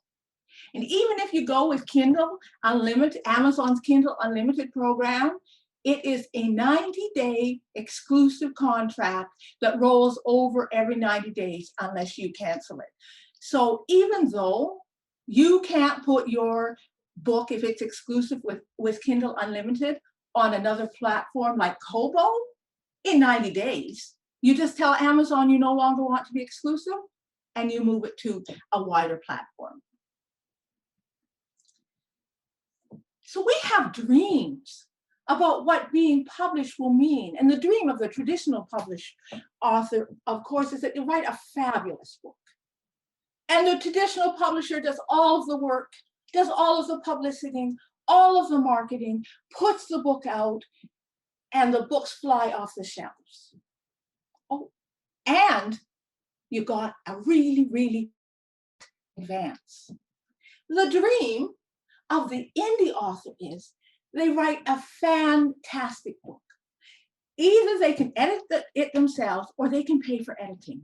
And even if you go with Kindle Unlimited, Amazon's Kindle Unlimited program, it is a 90-day exclusive contract that rolls over every 90 days unless you cancel it. So even though you can't put your book, if it's exclusive with Kindle Unlimited, on another platform like Kobo in 90 days, you just tell Amazon you no longer want to be exclusive and you move it to a wider platform. So we have dreams about what being published will mean. And the dream of the traditional published author, of course, is that you write a fabulous book. And the traditional publisher does all of the work, does all of the publicity, all of the marketing, puts the book out, and the books fly off the shelves. Oh, and you got a really, really advance. The dream of the indie author is they write a fantastic book. Either they can edit it themselves or they can pay for editing.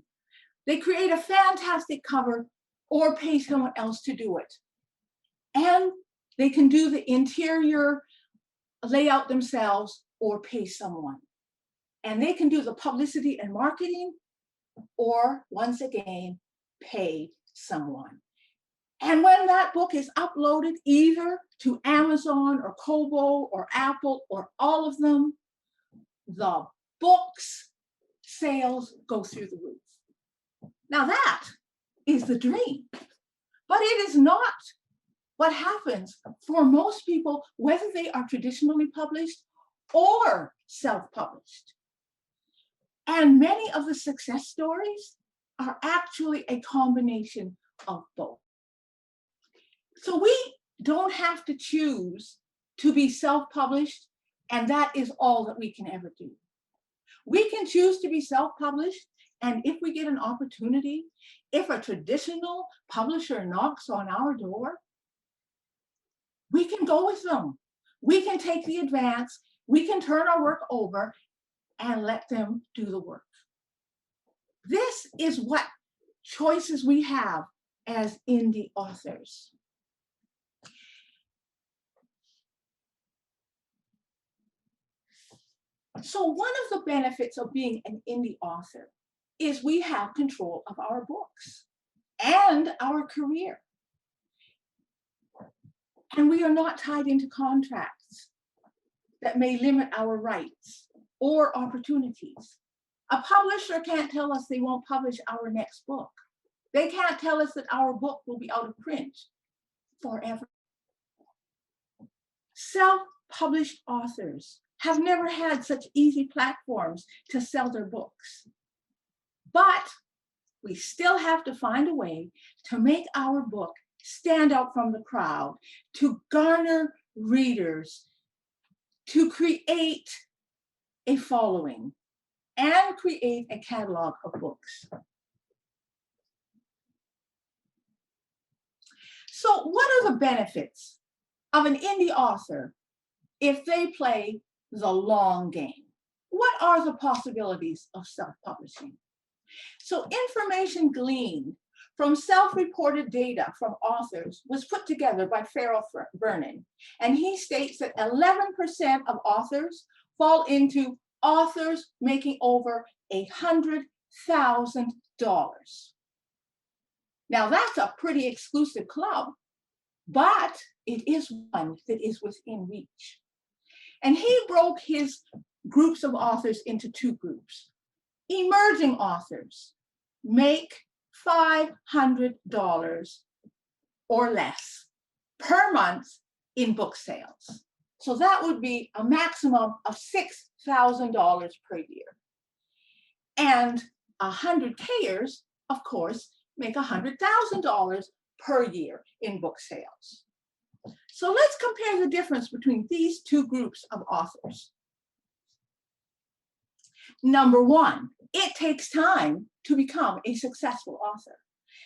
They create a fantastic cover or pay someone else to do it. And they can do the interior layout themselves or pay someone. And they can do the publicity and marketing or, once again, pay someone. And when that book is uploaded either to Amazon or Kobo or Apple or all of them, the book's sales go through the roof. Now that is the dream, but it is not what happens for most people, whether they are traditionally published or self-published. And many of the success stories are actually a combination of both. So we don't have to choose to be self-published, and that is all that we can ever do. We can choose to be self-published, and if we get an opportunity, if a traditional publisher knocks on our door, we can go with them. We can take the advance, we can turn our work over and let them do the work. This is what choices we have as indie authors. So one of the benefits of being an indie author is we have control of our books. and our career. And we are not tied into contracts that may limit our rights or opportunities. A publisher can't tell us they won't publish our next book. They can't tell us that our book will be out of print forever. Self-published authors have never had such easy platforms to sell their books. But we still have to find a way to make our book stand out from the crowd, to garner readers, to create a following, and create a catalog of books. So what are the benefits of an indie author if they play the long game? What are the possibilities of self-publishing? So information gleaned from self-reported data from authors was put together by Farrell Vernon, and he states that 11% of authors fall into authors making over $100,000. Now that's a pretty exclusive club, but it is one that is within reach. And he broke his groups of authors into two groups. Emerging authors make $500 or less per month in book sales. So that would be a maximum of $6,000 per year. And 100Kers, of course, make $100,000 per year in book sales. So let's compare the difference between these two groups of authors. Number one, it takes time to become a successful author.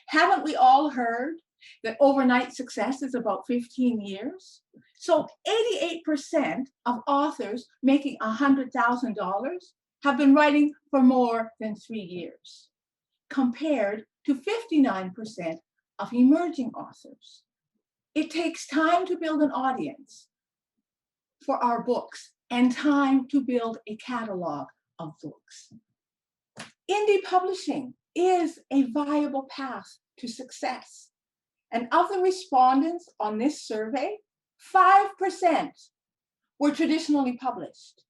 Haven't we all heard that overnight success is about 15 years? So 88% of authors making $100,000 have been writing for more than 3 years, compared to 59% of emerging authors. It takes time to build an audience for our books and time to build a catalog of books. Indie publishing is a viable path to success. And of the respondents on this survey, 5% were traditionally published.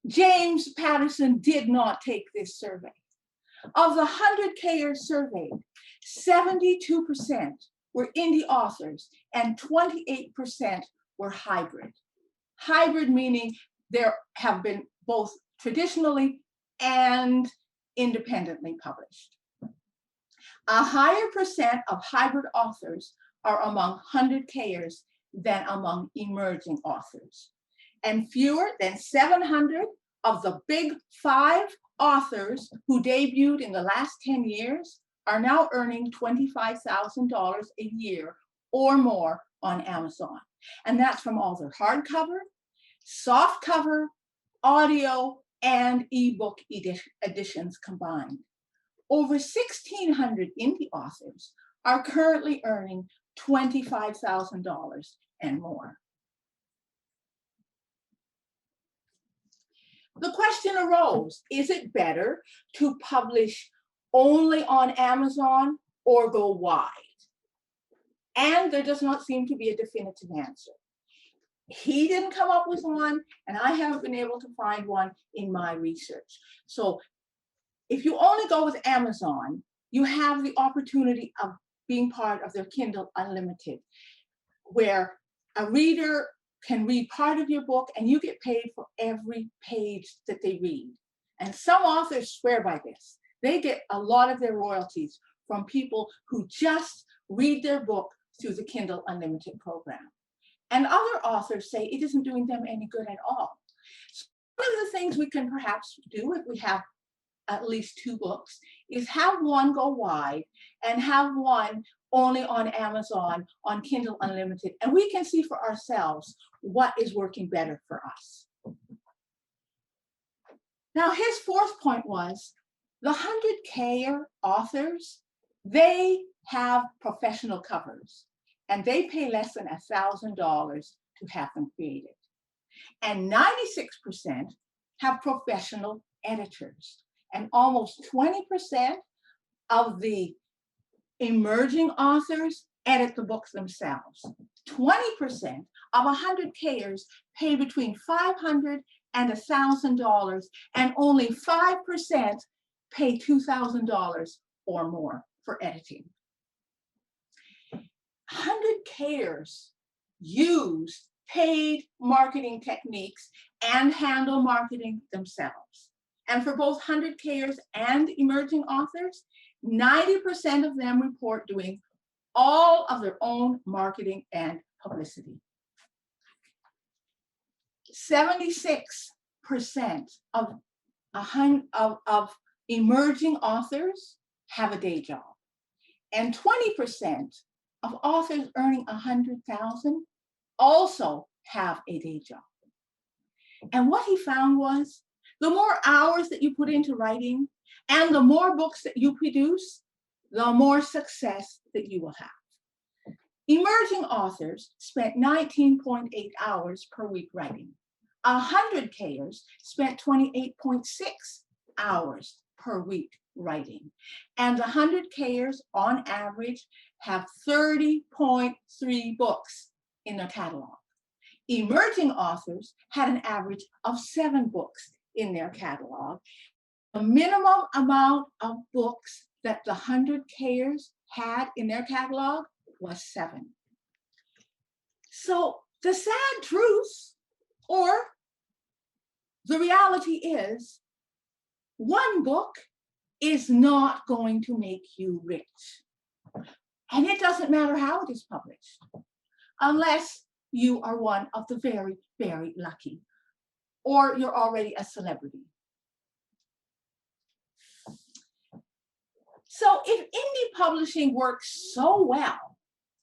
James Patterson did not take this survey. Of the 100Kers surveyed, 72% were indie authors and 28% were hybrid. Hybrid meaning there have been both traditionally and independently published. A higher percent of hybrid authors are among 100Kers than among emerging authors. And fewer than 700 of the big 5 authors who debuted in the last 10 years are now earning $25,000 a year or more on Amazon. And that's from all their hardcover, softcover, audio, and ebook editions combined. Over 1,600 indie authors are currently earning $25,000 and more. The question arose, is it better to publish only on Amazon or go wide? And there does not seem to be a definitive answer. He didn't come up with one, and I haven't been able to find one in my research. So if you only go with Amazon, you have the opportunity of being part of their Kindle Unlimited, where a reader can read part of your book and you get paid for every page that they read. And some authors swear by this. They get a lot of their royalties from people who just read their book through the Kindle Unlimited program. And other authors say it isn't doing them any good at all. So one of the things we can perhaps do if we have at least 2 books is have one go wide and have one only on Amazon on Kindle Unlimited, and we can see for ourselves what is working better for us. Now his 4th point was the 100K authors, they have professional covers and they pay less than $1,000 to have them created. And 96% have professional editors, and almost 20% of the Emerging authors edit the books themselves. 20% of 100Kers pay between $500 and $1,000, and only 5% pay $2,000 or more for editing. 100Kers use paid marketing techniques and handle marketing themselves. And for both 100Kers and emerging authors, 90% of them report doing all of their own marketing and publicity. 76% of emerging authors have a day job, and 20% of authors earning $100,000 also have a day job. And what he found was, the more hours that you put into writing and the more books that you produce, the more success that you will have. Emerging authors spent 19.8 hours per week writing. 100Kers spent 28.6 hours per week writing. And the 100Kers on average have 30.3 books in their catalog. Emerging authors had an average of 7 books in their catalog. The minimum amount of books that the 100Kers had in their catalog was 7. So the sad truth, or the reality is, one book is not going to make you rich. And it doesn't matter how it is published, unless you are one of the very, very lucky, or you're already a celebrity. So if indie publishing works so well,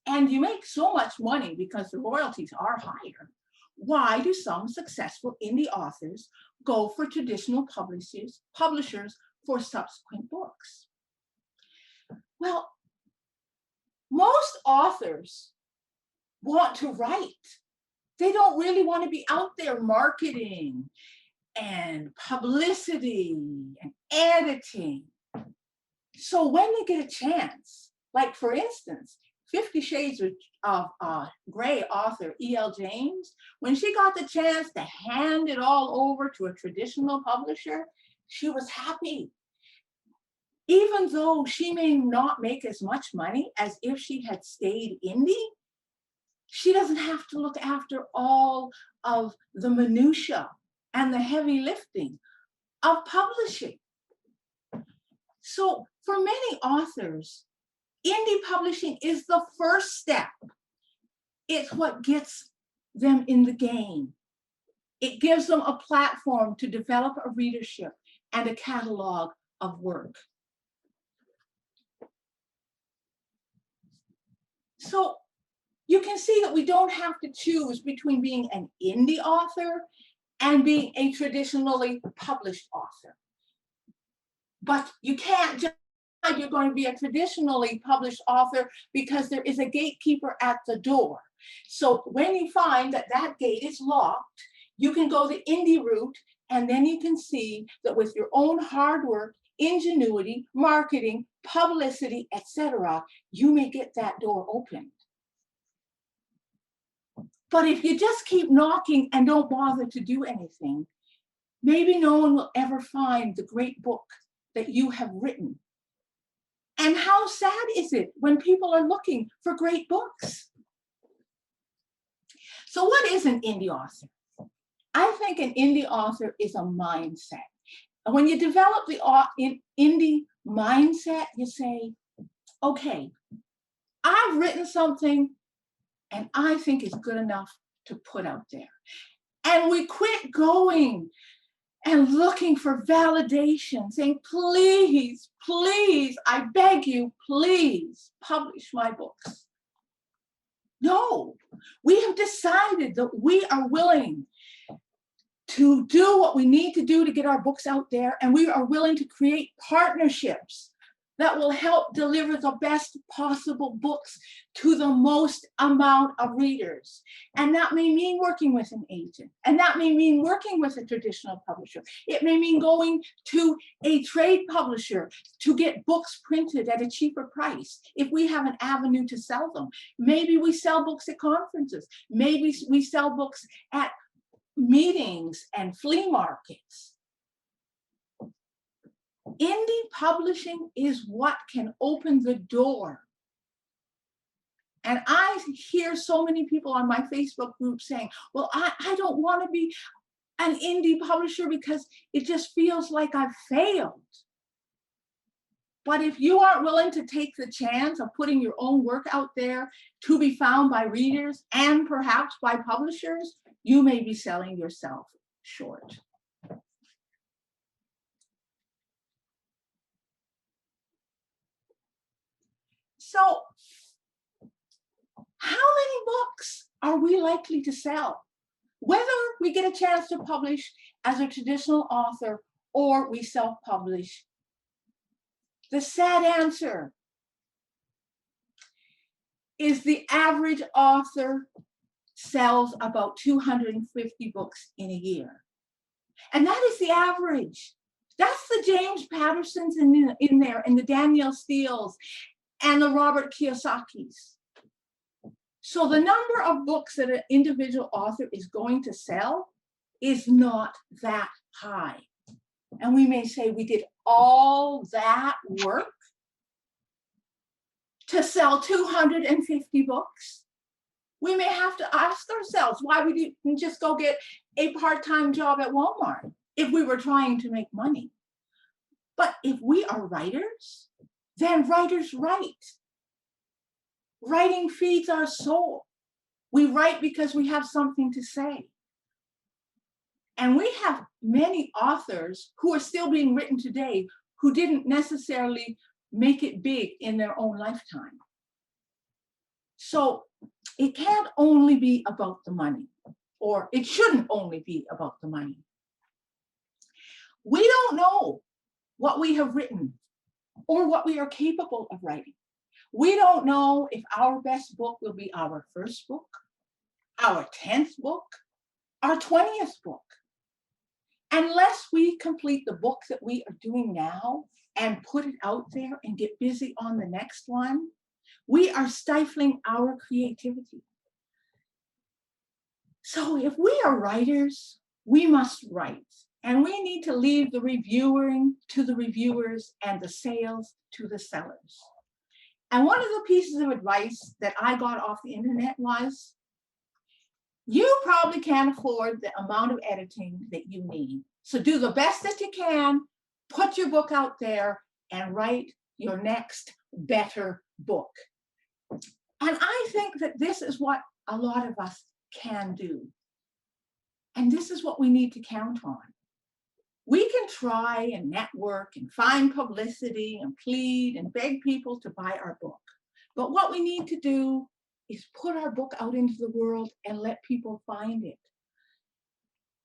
and you make so much money because the royalties are higher, why do some successful indie authors go for traditional publishers for subsequent books? Well, most authors want to write. They don't really want to be out there marketing and publicity and editing. So when they get a chance, like for instance, 50 Shades of Grey author E.L. James, when she got the chance to hand it all over to a traditional publisher, she was happy. Even though she may not make as much money as if she had stayed indie, she doesn't have to look after all of the minutia and the heavy lifting of publishing. So for many authors, indie publishing is the first step. It's what gets them in the game. It gives them a platform to develop a readership and a catalog of work. So you can see that we don't have to choose between being an indie author and being a traditionally published author. But you can't just decide you're going to be a traditionally published author because there is a gatekeeper at the door. So when you find that that gate is locked, you can go the indie route, and then you can see that with your own hard work, ingenuity, marketing, publicity, etc., you may get that door opened. But if you just keep knocking and don't bother to do anything, maybe no one will ever find the great book that you have written. And how sad is it when people are looking for great books? So what is an indie author? I think an indie author is a mindset. And when you develop the indie mindset, you say, okay, I've written something and I think it's good enough to put out there. And we quit going and looking for validation, saying, please, please, I beg you, please publish my books. No, we have decided that we are willing to do what we need to do to get our books out there, and we are willing to create partnerships that will help deliver the best possible books to the most amount of readers. And that may mean working with an agent, and that may mean working with a traditional publisher. It may mean going to a trade publisher to get books printed at a cheaper price if we have an avenue to sell them. Maybe we sell books at conferences. Maybe we sell books at meetings and flea markets. Indie publishing is what can open the door. And I hear so many people on my Facebook group saying, well, I don't want to be an indie publisher because it just feels like I've failed. But if you aren't willing to take the chance of putting your own work out there to be found by readers and perhaps by publishers, you may be selling yourself short. So, how many books are we likely to sell? Whether we get a chance to publish as a traditional author or we self-publish, the sad answer is the average author sells about 250 books in a year. And that is the average. That's the James Pattersons in there, and the Danielle Steeles, and the Robert Kiyosaki's. So the number of books that an individual author is going to sell is not that high. And we may say, we did all that work to sell 250 books. We may have to ask ourselves why we didn't just go get a part-time job at Walmart if we were trying to make money. But if we are writers, then writers write. Writing feeds our soul. We write because we have something to say. And we have many authors who are still being written today who didn't necessarily make it big in their own lifetime. So it can't only be about the money, or it shouldn't only be about the money. We don't know what we have written or what we are capable of writing. We don't know if our best book will be our first book, our 10th book, our 20th book. Unless we complete the book that we are doing now and put it out there and get busy on the next one, we are stifling our creativity. So if we are writers, we must write. And we need to leave the reviewing to the reviewers and the sales to the sellers. And one of the pieces of advice that I got off the internet was, you probably can't afford the amount of editing that you need. So do the best that you can, put your book out there, and write your next better book. And I think that this is what a lot of us can do. And this is what we need to count on. We can try and network and find publicity and plead and beg people to buy our book. But what we need to do is put our book out into the world and let people find it.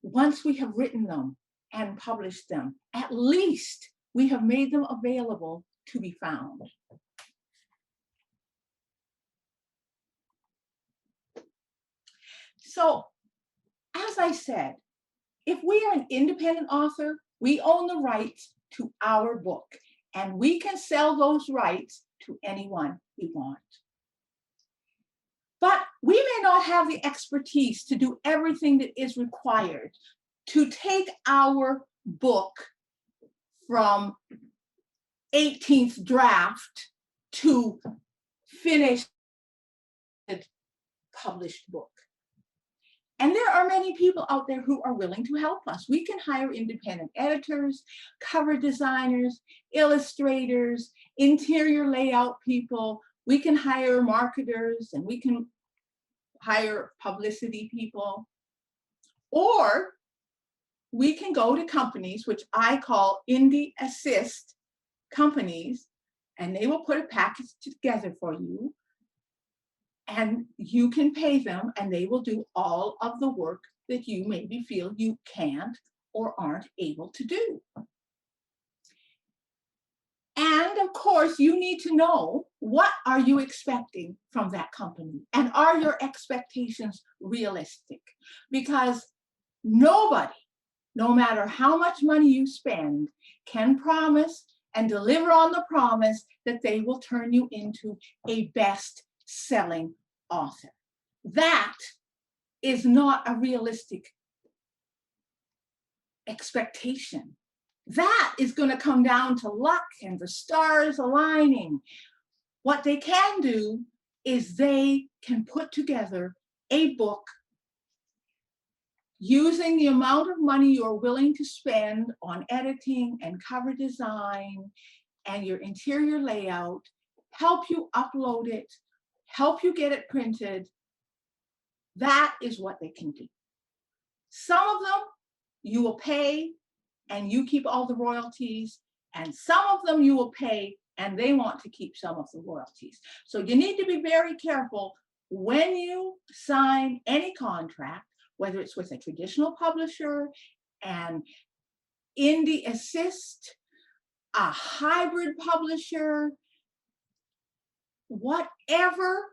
Once we have written them and published them, at least we have made them available to be found. So, as I said, if we are an independent author, we own the rights to our book, and we can sell those rights to anyone we want. But we may not have the expertise to do everything that is required to take our book from 18th draft to finished published book. And there are many people out there who are willing to help us. We can hire independent editors, cover designers, illustrators, interior layout people. We can hire marketers, and we can hire publicity people. Or we can go to companies, which I call indie assist companies, and they will put a package together for you. And you can pay them, and they will do all of the work that you maybe feel you can't or aren't able to do. And And of course, you need to know, what are you expecting from that company? And are your expectations realistic? Because nobody, no matter how much money you spend, can promise and deliver on the promise that they will turn you into a best-selling author. That is not a realistic expectation. That is going to come down to luck and the stars aligning. What they can do is they can put together a book using the amount of money you're willing to spend on editing and cover design and your interior layout, help you upload it, help you get it printed. That is what they can do. Some of them you will pay and you keep all the royalties, and some of them you will pay and they want to keep some of the royalties. So you need to be very careful when you sign any contract, whether it's with a traditional publisher, an indie assist, a hybrid publisher, whatever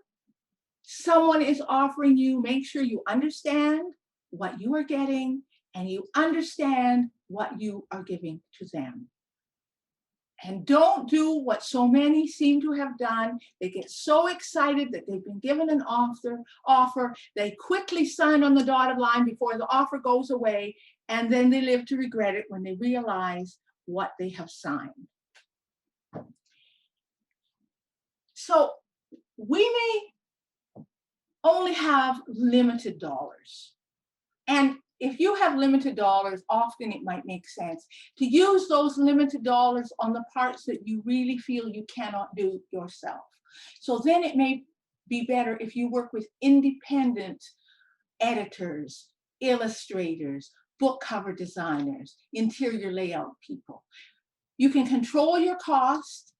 someone is offering you, make sure you understand what you are getting and you understand what you are giving to them. And don't do what so many seem to have done. They get so excited that they've been given an offer. They quickly sign on the dotted line before the offer goes away, and then they live to regret it when they realize what they have signed. So we may only have limited dollars. And if you have limited dollars, often it might make sense to use those limited dollars on the parts that you really feel you cannot do yourself. So then it may be better if you work with independent editors, illustrators, book cover designers, interior layout people. You can control your cost,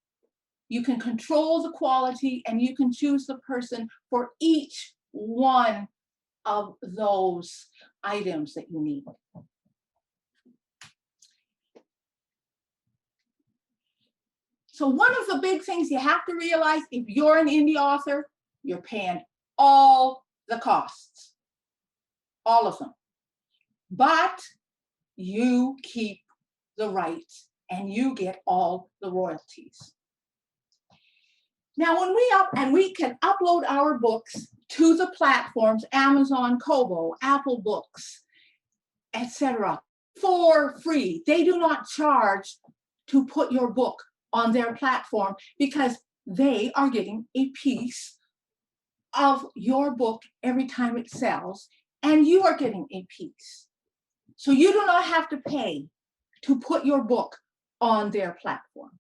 you can control the quality, and you can choose the person for each one of those items that you need. So one of the big things you have to realize, if you're an indie author, you're paying all the costs, all of them. But you keep the rights and you get all the royalties. Now, when we can upload our books to the platforms, Amazon, Kobo, Apple Books, etc., for free. They do not charge to put your book on their platform because they are getting a piece of your book every time it sells, and you are getting a piece. So you do not have to pay to put your book on their platform.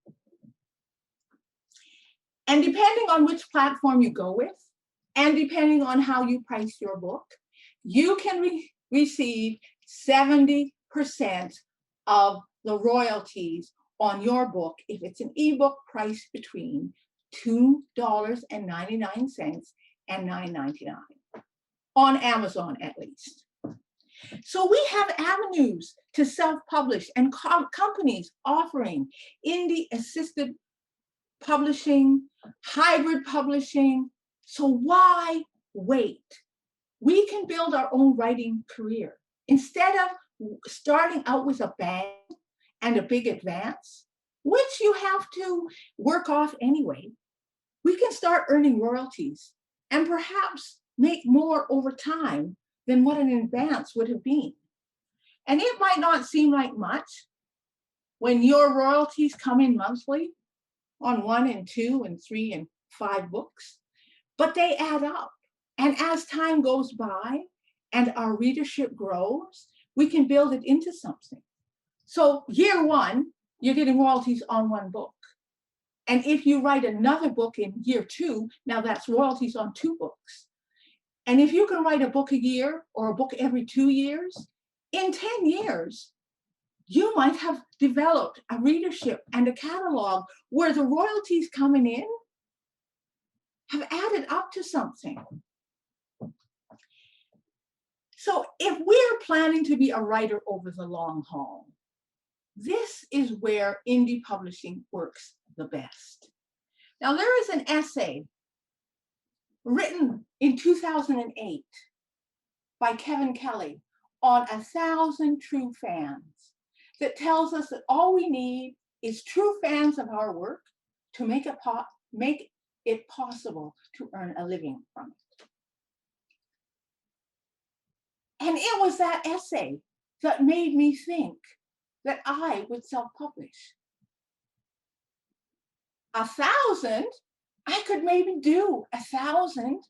And depending on which platform you go with, and depending on how you price your book, you can receive 70% of the royalties on your book if it's an ebook priced between $2.99 and $9.99, on Amazon at least. So we have avenues to self-publish and companies offering indie-assisted publishing, hybrid publishing. So why wait? We can build our own writing career. Instead of starting out with a bang and a big advance, which you have to work off anyway, we can start earning royalties and perhaps make more over time than what an advance would have been. And it might not seem like much when your royalties come in monthly on 1 and 2 and 3 and 5 books, but they add up. And as time goes by and our readership grows, we can build it into something. So year 1, you're getting royalties on 1 book. And if you write another book in year 2, now that's royalties on 2 books. And if you can write a book a year or a book every 2 years, in 10 years, you might have developed a readership and a catalog where the royalties coming in have added up to something. So if we're planning to be a writer over the long haul, this is where indie publishing works the best. Now, there is an essay written in 2008 by Kevin Kelly on 1,000 true fans that tells us that all we need is true fans of our work to make it possible to earn a living from it. And it was that essay that made me think that I would self-publish. 1,000, I could maybe do 1,000.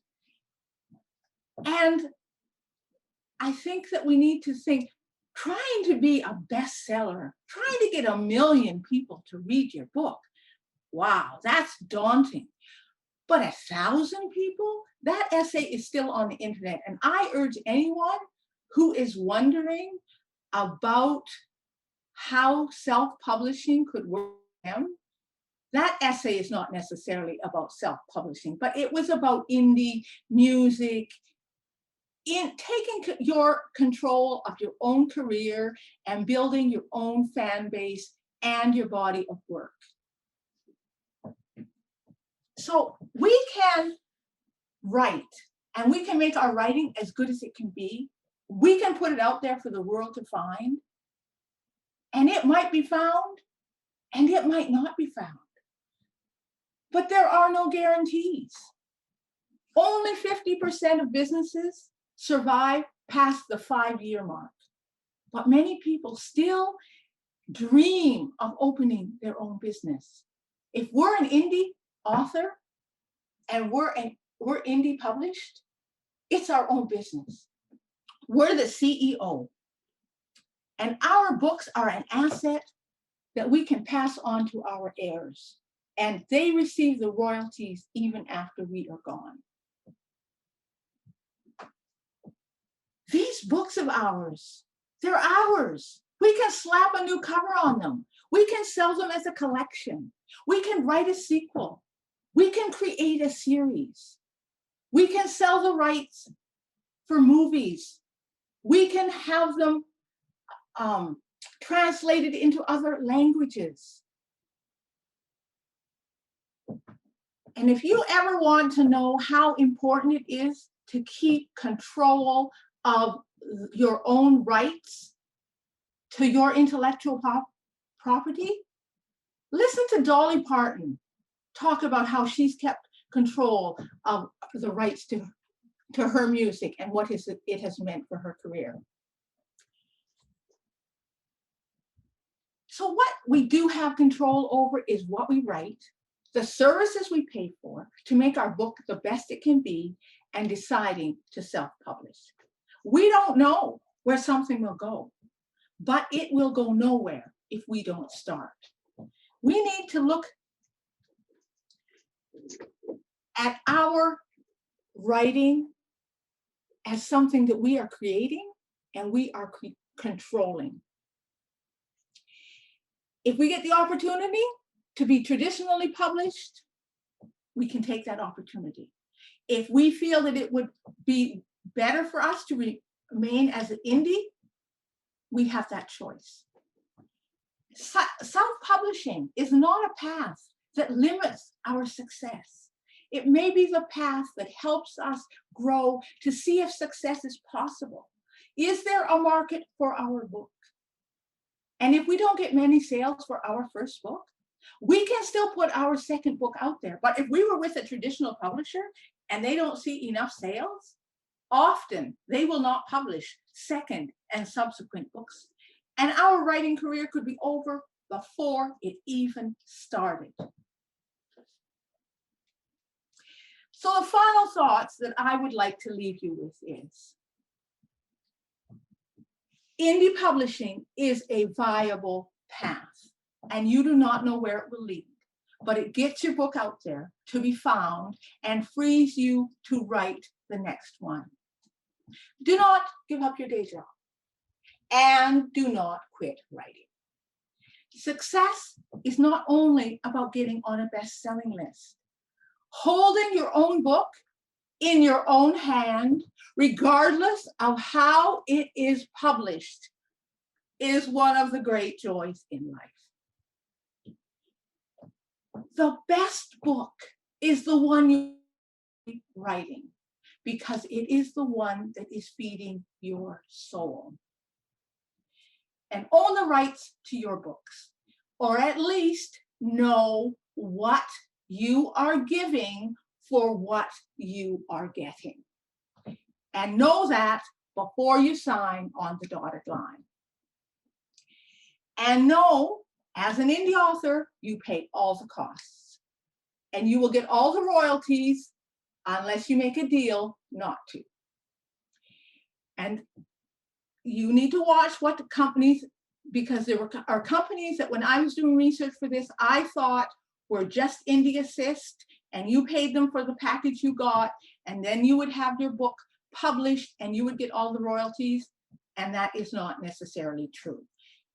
And I think that we need to think, trying to be a bestseller, trying to get 1 million people to read your book, wow, that's daunting. But 1,000 people, that essay is still on the internet. And I urge anyone who is wondering about how self-publishing could work for them, that essay is not necessarily about self-publishing, but it was about indie music, in taking your control of your own career and building your own fan base and your body of work. So we can write, and we can make our writing as good as it can be. We can put it out there for the world to find, and it might be found, and it might not be found. But there are no guarantees. Only 50% of businesses survive past the 5-year mark. But many people still dream of opening their own business. If we're an indie author and we're indie published, it's our own business. We're the CEO. And our books are an asset that we can pass on to our heirs. And they receive the royalties even after we are gone. These books of ours, they're ours. We can slap a new cover on them. We can sell them as a collection. We can write a sequel. We can create a series. We can sell the rights for movies. We can have them translated into other languages. And if you ever want to know how important it is to keep control of your own rights to your intellectual property, listen to Dolly Parton talk about how she's kept control of the rights to her music and what it has meant for her career. So what we do have control over is what we write, the services we pay for to make our book the best it can be, and deciding to self-publish. We don't know where something will go, but it will go nowhere if we don't start. We need to look at our writing as something that we are creating and we are controlling. If we get the opportunity to be traditionally published, we can take that opportunity. If we feel that it would be better for us to remain as an indie, we have that choice. Self-publishing is not a path that limits our success. It may be the path that helps us grow to see if success is possible. Is there a market for our book? And if we don't get many sales for our first book, we can still put our second book out there. But if we were with a traditional publisher and they don't see enough sales, often they will not publish second and subsequent books. And our writing career could be over before it even started. So the final thoughts that I would like to leave you with is, indie publishing is a viable path, and you do not know where it will lead, but it gets your book out there to be found and frees you to write the next one. Do not give up your day job, and do not quit writing. Success is not only about getting on a best-selling list. Holding your own book in your own hand, regardless of how it is published, is one of the great joys in life. The best book is the one you're writing, because it is the one that is feeding your soul. And own the rights to your books, or at least know what you are giving for what you are getting. And know that before you sign on the dotted line. And know, as an indie author, you pay all the costs. And you will get all the royalties unless you make a deal not to. And you need to watch what the companies, because there are companies that when I was doing research for this, I thought were just indie assist, and you paid them for the package you got, and then you would have your book published and you would get all the royalties. And that is not necessarily true.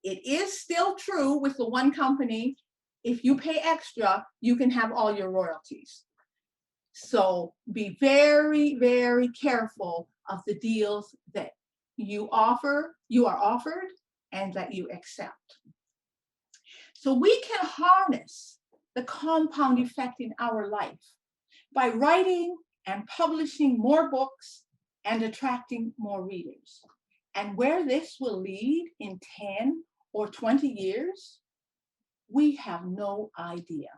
It is still true with the one company. If you pay extra, you can have all your royalties. So be very, very careful of the deals that you are offered and that you accept. So we can harness the compound effect in our life by writing and publishing more books and attracting more readers. And where this will lead in 10 or 20 years, we have no idea.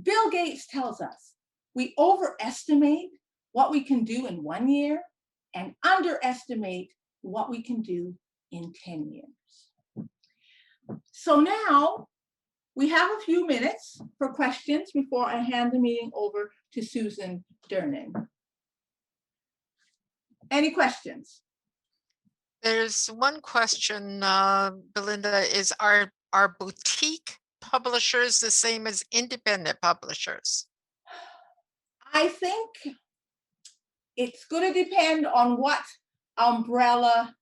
Bill Gates tells us we overestimate what we can do in 1 year and underestimate what we can do in 10 years. So now we have a few minutes for questions before I hand the meeting over to Susan Dernan. Any questions? There's one question, Belynda, is are boutique publishers the same as independent publishers? I think it's going to depend on what umbrella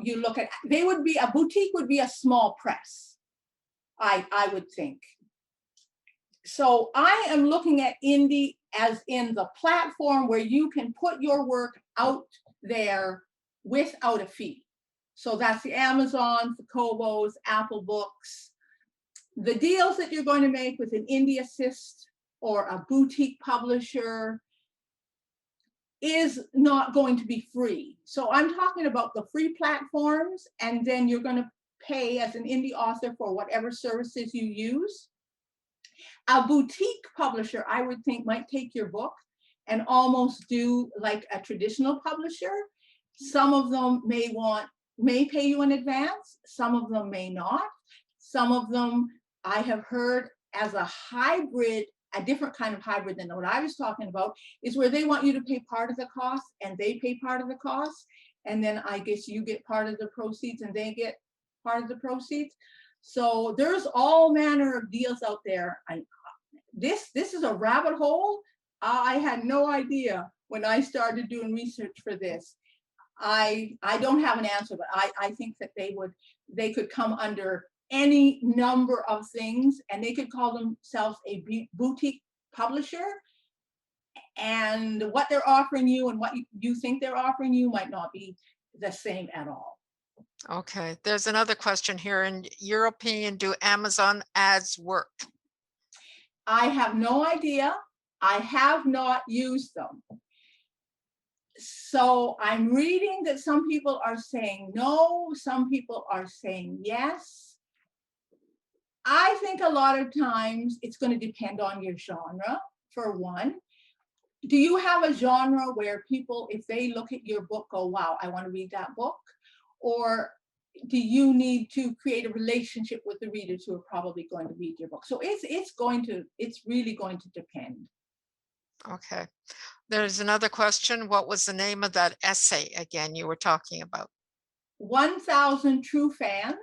you look at. A boutique would be a small press, I would think. So I am looking at indie as in the platform where you can put your work out there without a fee. So that's the Amazons, the Kobos, Apple Books. The deals that you're going to make with an indie assist or a boutique publisher is not going to be free. So I'm talking about the free platforms, and then you're going to pay as an indie author for whatever services you use. A boutique publisher, I would think, might take your book and almost do like a traditional publisher. Some of them may pay you in advance, some of them may not. Some of them I have heard as a hybrid, a different kind of hybrid than what I was talking about, is where they want you to pay part of the cost and they pay part of the cost. And then I guess you get part of the proceeds and they get part of the proceeds. So there's all manner of deals out there. This is a rabbit hole. I had no idea when I started doing research for this. I don't have an answer, but I think that they could come under any number of things, and they could call themselves a boutique publisher. And what they're offering you and what you think they're offering you might not be the same at all. Okay, there's another question here. In your opinion, do Amazon ads work? I have no idea. I have not used them. So I'm reading that some people are saying no, some people are saying yes. I think a lot of times it's going to depend on your genre, for one. Do you have a genre where people, if they look at your book, go, wow, I want to read that book? Or do you need to create a relationship with the readers who are probably going to read your book? So it's really going to depend. Okay. There's another question. What was the name of that essay again you were talking about? 1,000 True Fans.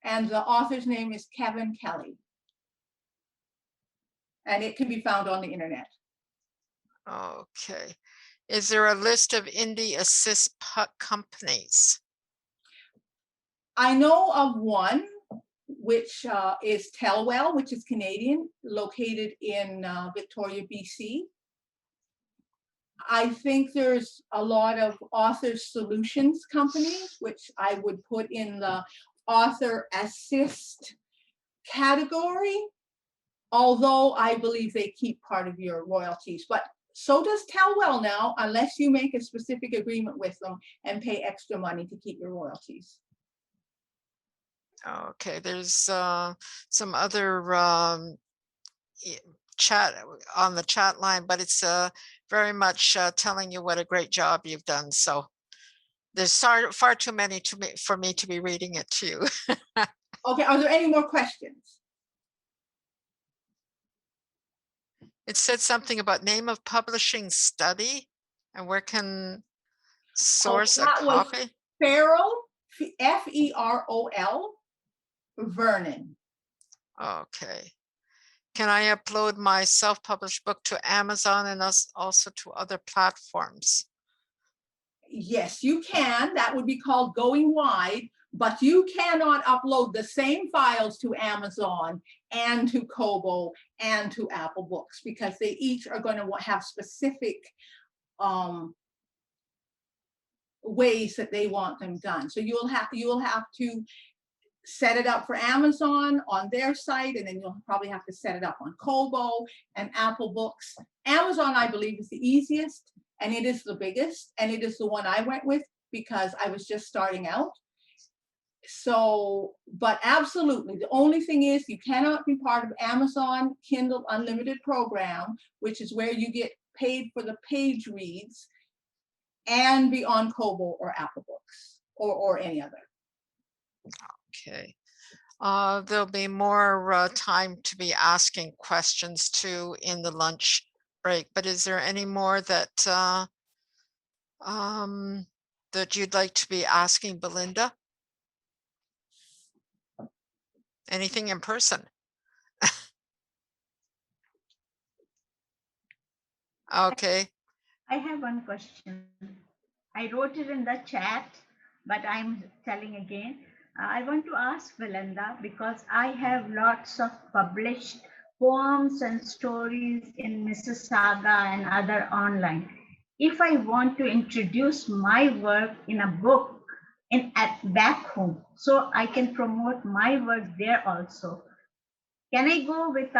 And the author's name is Kevin Kelly. And it can be found on the internet. Okay. Is there a list of indie assist companies? I know of one, which is Tellwell, which is Canadian, located in Victoria, BC. I think there's a lot of author solutions companies, which I would put in the author assist category, although I believe they keep part of your royalties, but so does Tellwell now, unless you make a specific agreement with them and pay extra money to keep your royalties. Okay, there's some other chat on the chat line, but it's very much telling you what a great job you've done. So there's far too many for me to be reading it to you. Okay, are there any more questions? It said something about name of publishing study and where can source a that was copy. Ferrell, Ferrol, Vernon. Okay. Can I upload my self-published book to Amazon and also to other platforms? Yes, you can. That would be called going wide, but you cannot upload the same files to Amazon and to Kobo and to Apple Books because they each are going to have specific ways that they want them done. So you will have to set it up for Amazon on their site, and then you'll probably have to set it up on Kobo and Apple Books. Amazon, I believe, is the easiest, and it is the biggest, and it is the one I went with because I was just starting out. So, but absolutely, the only thing is you cannot be part of Amazon Kindle Unlimited program, which is where you get paid for the page reads, and be on Kobo or Apple Books or any other. Okay. There'll be more time to be asking questions too in the lunch break, but is there any more that that you'd like to be asking Belynda? Anything in person? Okay. I have one question. I wrote it in the chat, but I'm telling again. I want to ask Belynda because I have lots of published poems and stories in Mississauga and other online. If I want to introduce my work in a book back home, so I can promote my work there also, can I go with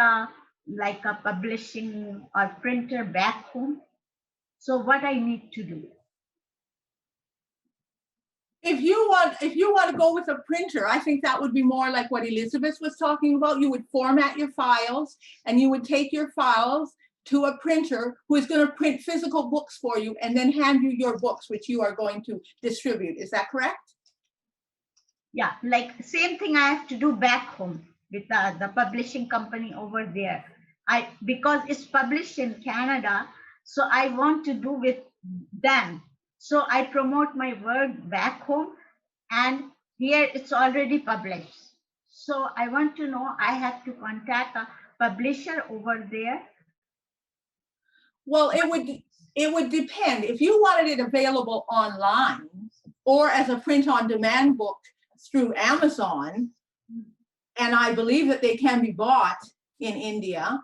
like a publishing or printer back home? So what I need to do? If you want to go with a printer, I think that would be more like what Elizabeth was talking about. You would format your files and you would take your files to a printer who is going to print physical books for you and then hand you your books, which you are going to distribute. Is that correct? Yeah, like same thing I have to do back home with the publishing company over there. Because it's published in Canada, so I want to do with them. So I promote my work back home, and here it's already published. So I want to know, I have to contact a publisher over there. Well, it would depend. If you wanted it available online or as a print-on-demand book through Amazon, and I believe that they can be bought in India,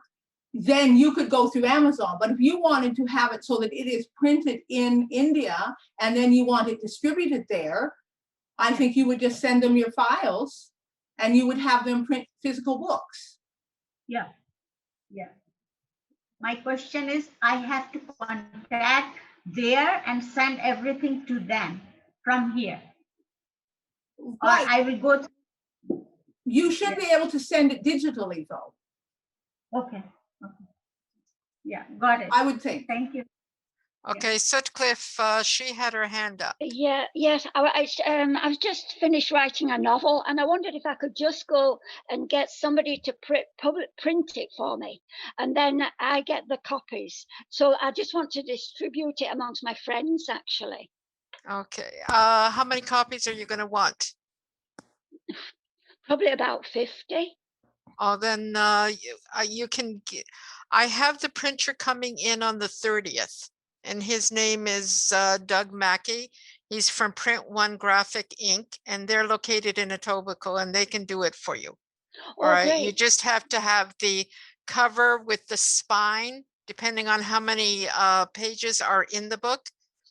then you could go through Amazon. But if you wanted to have it so that it is printed in India and then you want it distributed there, I think you would just send them your files and you would have them print physical books. Yeah, yeah. My question is, I have to contact there and send everything to them from here. Right. Or I will go. You should be able to send it digitally though. Okay. Okay. Yeah, got it. I would think. Thank you. Okay, Sutcliffe, she had her hand up. Yes. I've just finished writing a novel, and I wondered if I could just go and get somebody to print it for me, and then I get the copies. So I just want to distribute it amongst my friends, actually. Okay. How many copies are you going to want? Probably about 50. Oh, then you can get. I have the printer coming in on the 30th. And his name is Doug Mackey. He's from Print One Graphic Inc. And they're located in Etobicoke, and they can do it for you. All right. Great. You just have to have the cover with the spine, depending on how many pages are in the book.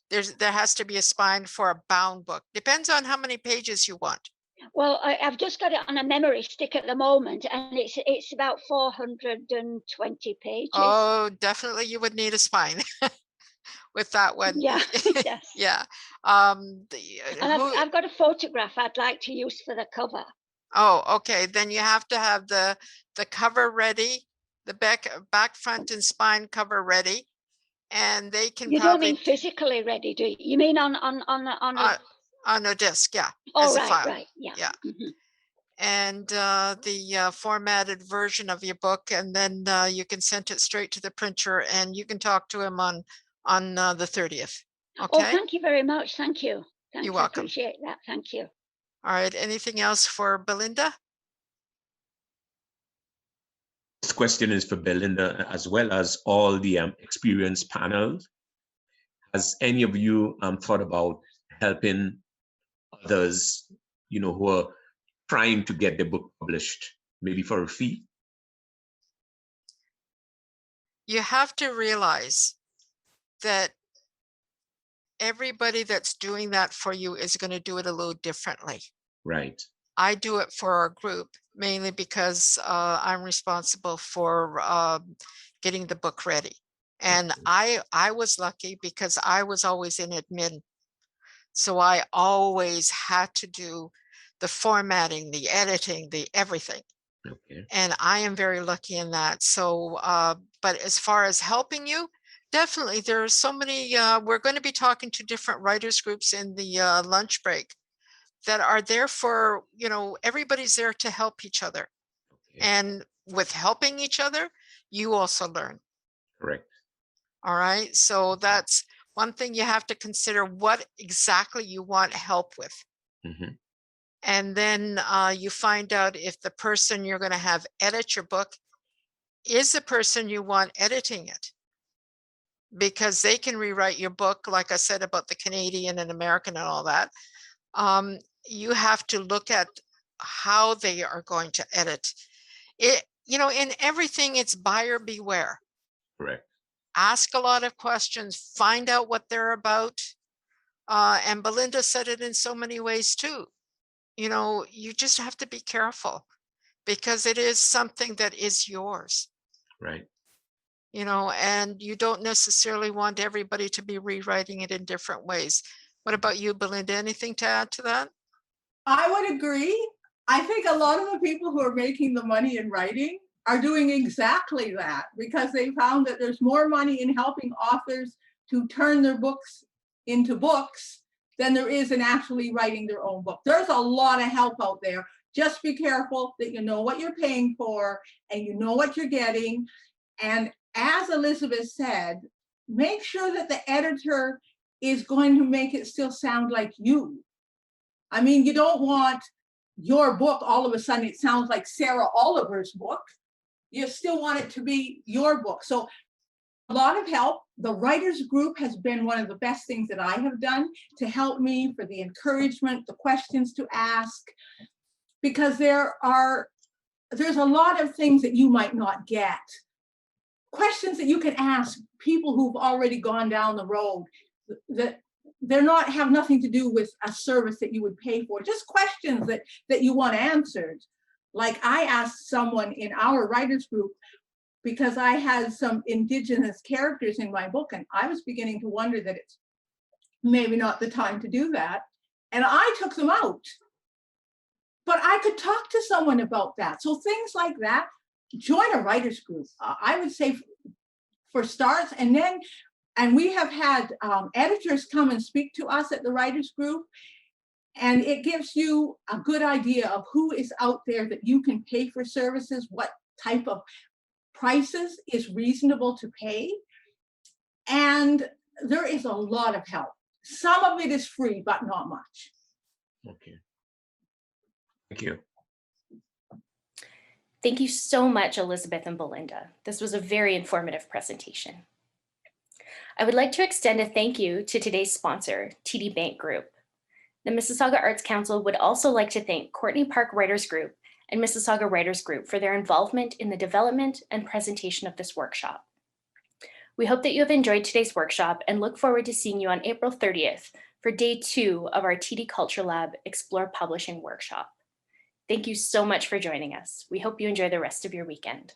There has to be a spine for a bound book. Depends on how many pages you want. Well, I've just got it on a memory stick at the moment, and it's about 420 pages. Oh, definitely you would need a spine with that one. Yeah, yes. Yeah. And I've got a photograph I'd like to use for the cover. Oh, okay. Then you have to have the cover ready, the back, front, and spine cover ready, and they can You don't probably mean physically ready, do you? You mean on a on a disc, yeah, oh, as a right, file. right, yeah. Yeah. Mhm. And the formatted version of your book, and then you can send it straight to the printer, and you can talk to him on the 30th. Oh, Okay. thank you very much. Thank you. Thanks. You're I welcome. appreciate that. Thank you. All right. Anything else for Belynda? This question is for Belynda as well as all the experienced panels. Has any of you thought about helping others, who are trying to get their book published, maybe for a fee? You have to realize that everybody that's doing that for you is going to do it a little differently. Right. I do it for our group mainly because I'm responsible for getting the book ready. And I was lucky because I was always in admin. So I always had to do the formatting, the editing, the everything. Okay. And I am very lucky in that. So, but as far as helping you, definitely there are so many, we're going to be talking to different writers groups in the lunch break that are there for, everybody's there to help each other. Okay. And with helping each other, you also learn. Correct. All right. So that's one thing you have to consider, what exactly you want help with. Mm-hmm. And then you find out if the person you're going to have edit your book is the person you want editing it. Because they can rewrite your book, like I said about the Canadian and American and all that. You have to look at how they are going to edit it. In everything, it's buyer beware. Correct. Ask a lot of questions, find out what they're about. And Belynda said it in so many ways too. You just have to be careful because it is something that is yours. Right. And you don't necessarily want everybody to be rewriting it in different ways. What about you, Belynda? Anything to add to that? I would agree. I think a lot of the people who are making the money in writing are doing exactly that because they found that there's more money in helping authors to turn their books into books than there is in actually writing their own book. There's a lot of help out there. Just be careful that you know what you're paying for and you know what you're getting. And as Elizabeth said, make sure that the editor is going to make it still sound like you. I mean, you don't want your book, all of a sudden it sounds like Sarah Oliver's book. You still want it to be your book. So a lot of help. The writers group has been one of the best things that I have done to help me, for the encouragement, the questions to ask, because there's a lot of things that you might not get. Questions that you can ask people who've already gone down the road that have nothing to do with a service that you would pay for, just questions that you want answered. Like I asked someone in our writers group because I had some Indigenous characters in my book and I was beginning to wonder that it's maybe not the time to do that. And I took them out. But I could talk to someone about that. So things like that, join a writers group. I would say for starts, and we have had editors come and speak to us at the writers group, and it gives you a good idea of who is out there that you can pay for services, what type of prices is reasonable to pay. And there is a lot of help. Some of it is free, but not much. Okay. Thank you. Thank you so much, Elizabeth and Belynda. This was a very informative presentation. I would like to extend a thank you to today's sponsor, TD Bank Group. The Mississauga Arts Council would also like to thank Courtney Park Writers Group and Mississauga Writers Group for their involvement in the development and presentation of this workshop. We hope that you have enjoyed today's workshop and look forward to seeing you on April 30th for day 2 of our TD Culture Lab Explore Publishing workshop. Thank you so much for joining us. We hope you enjoy the rest of your weekend.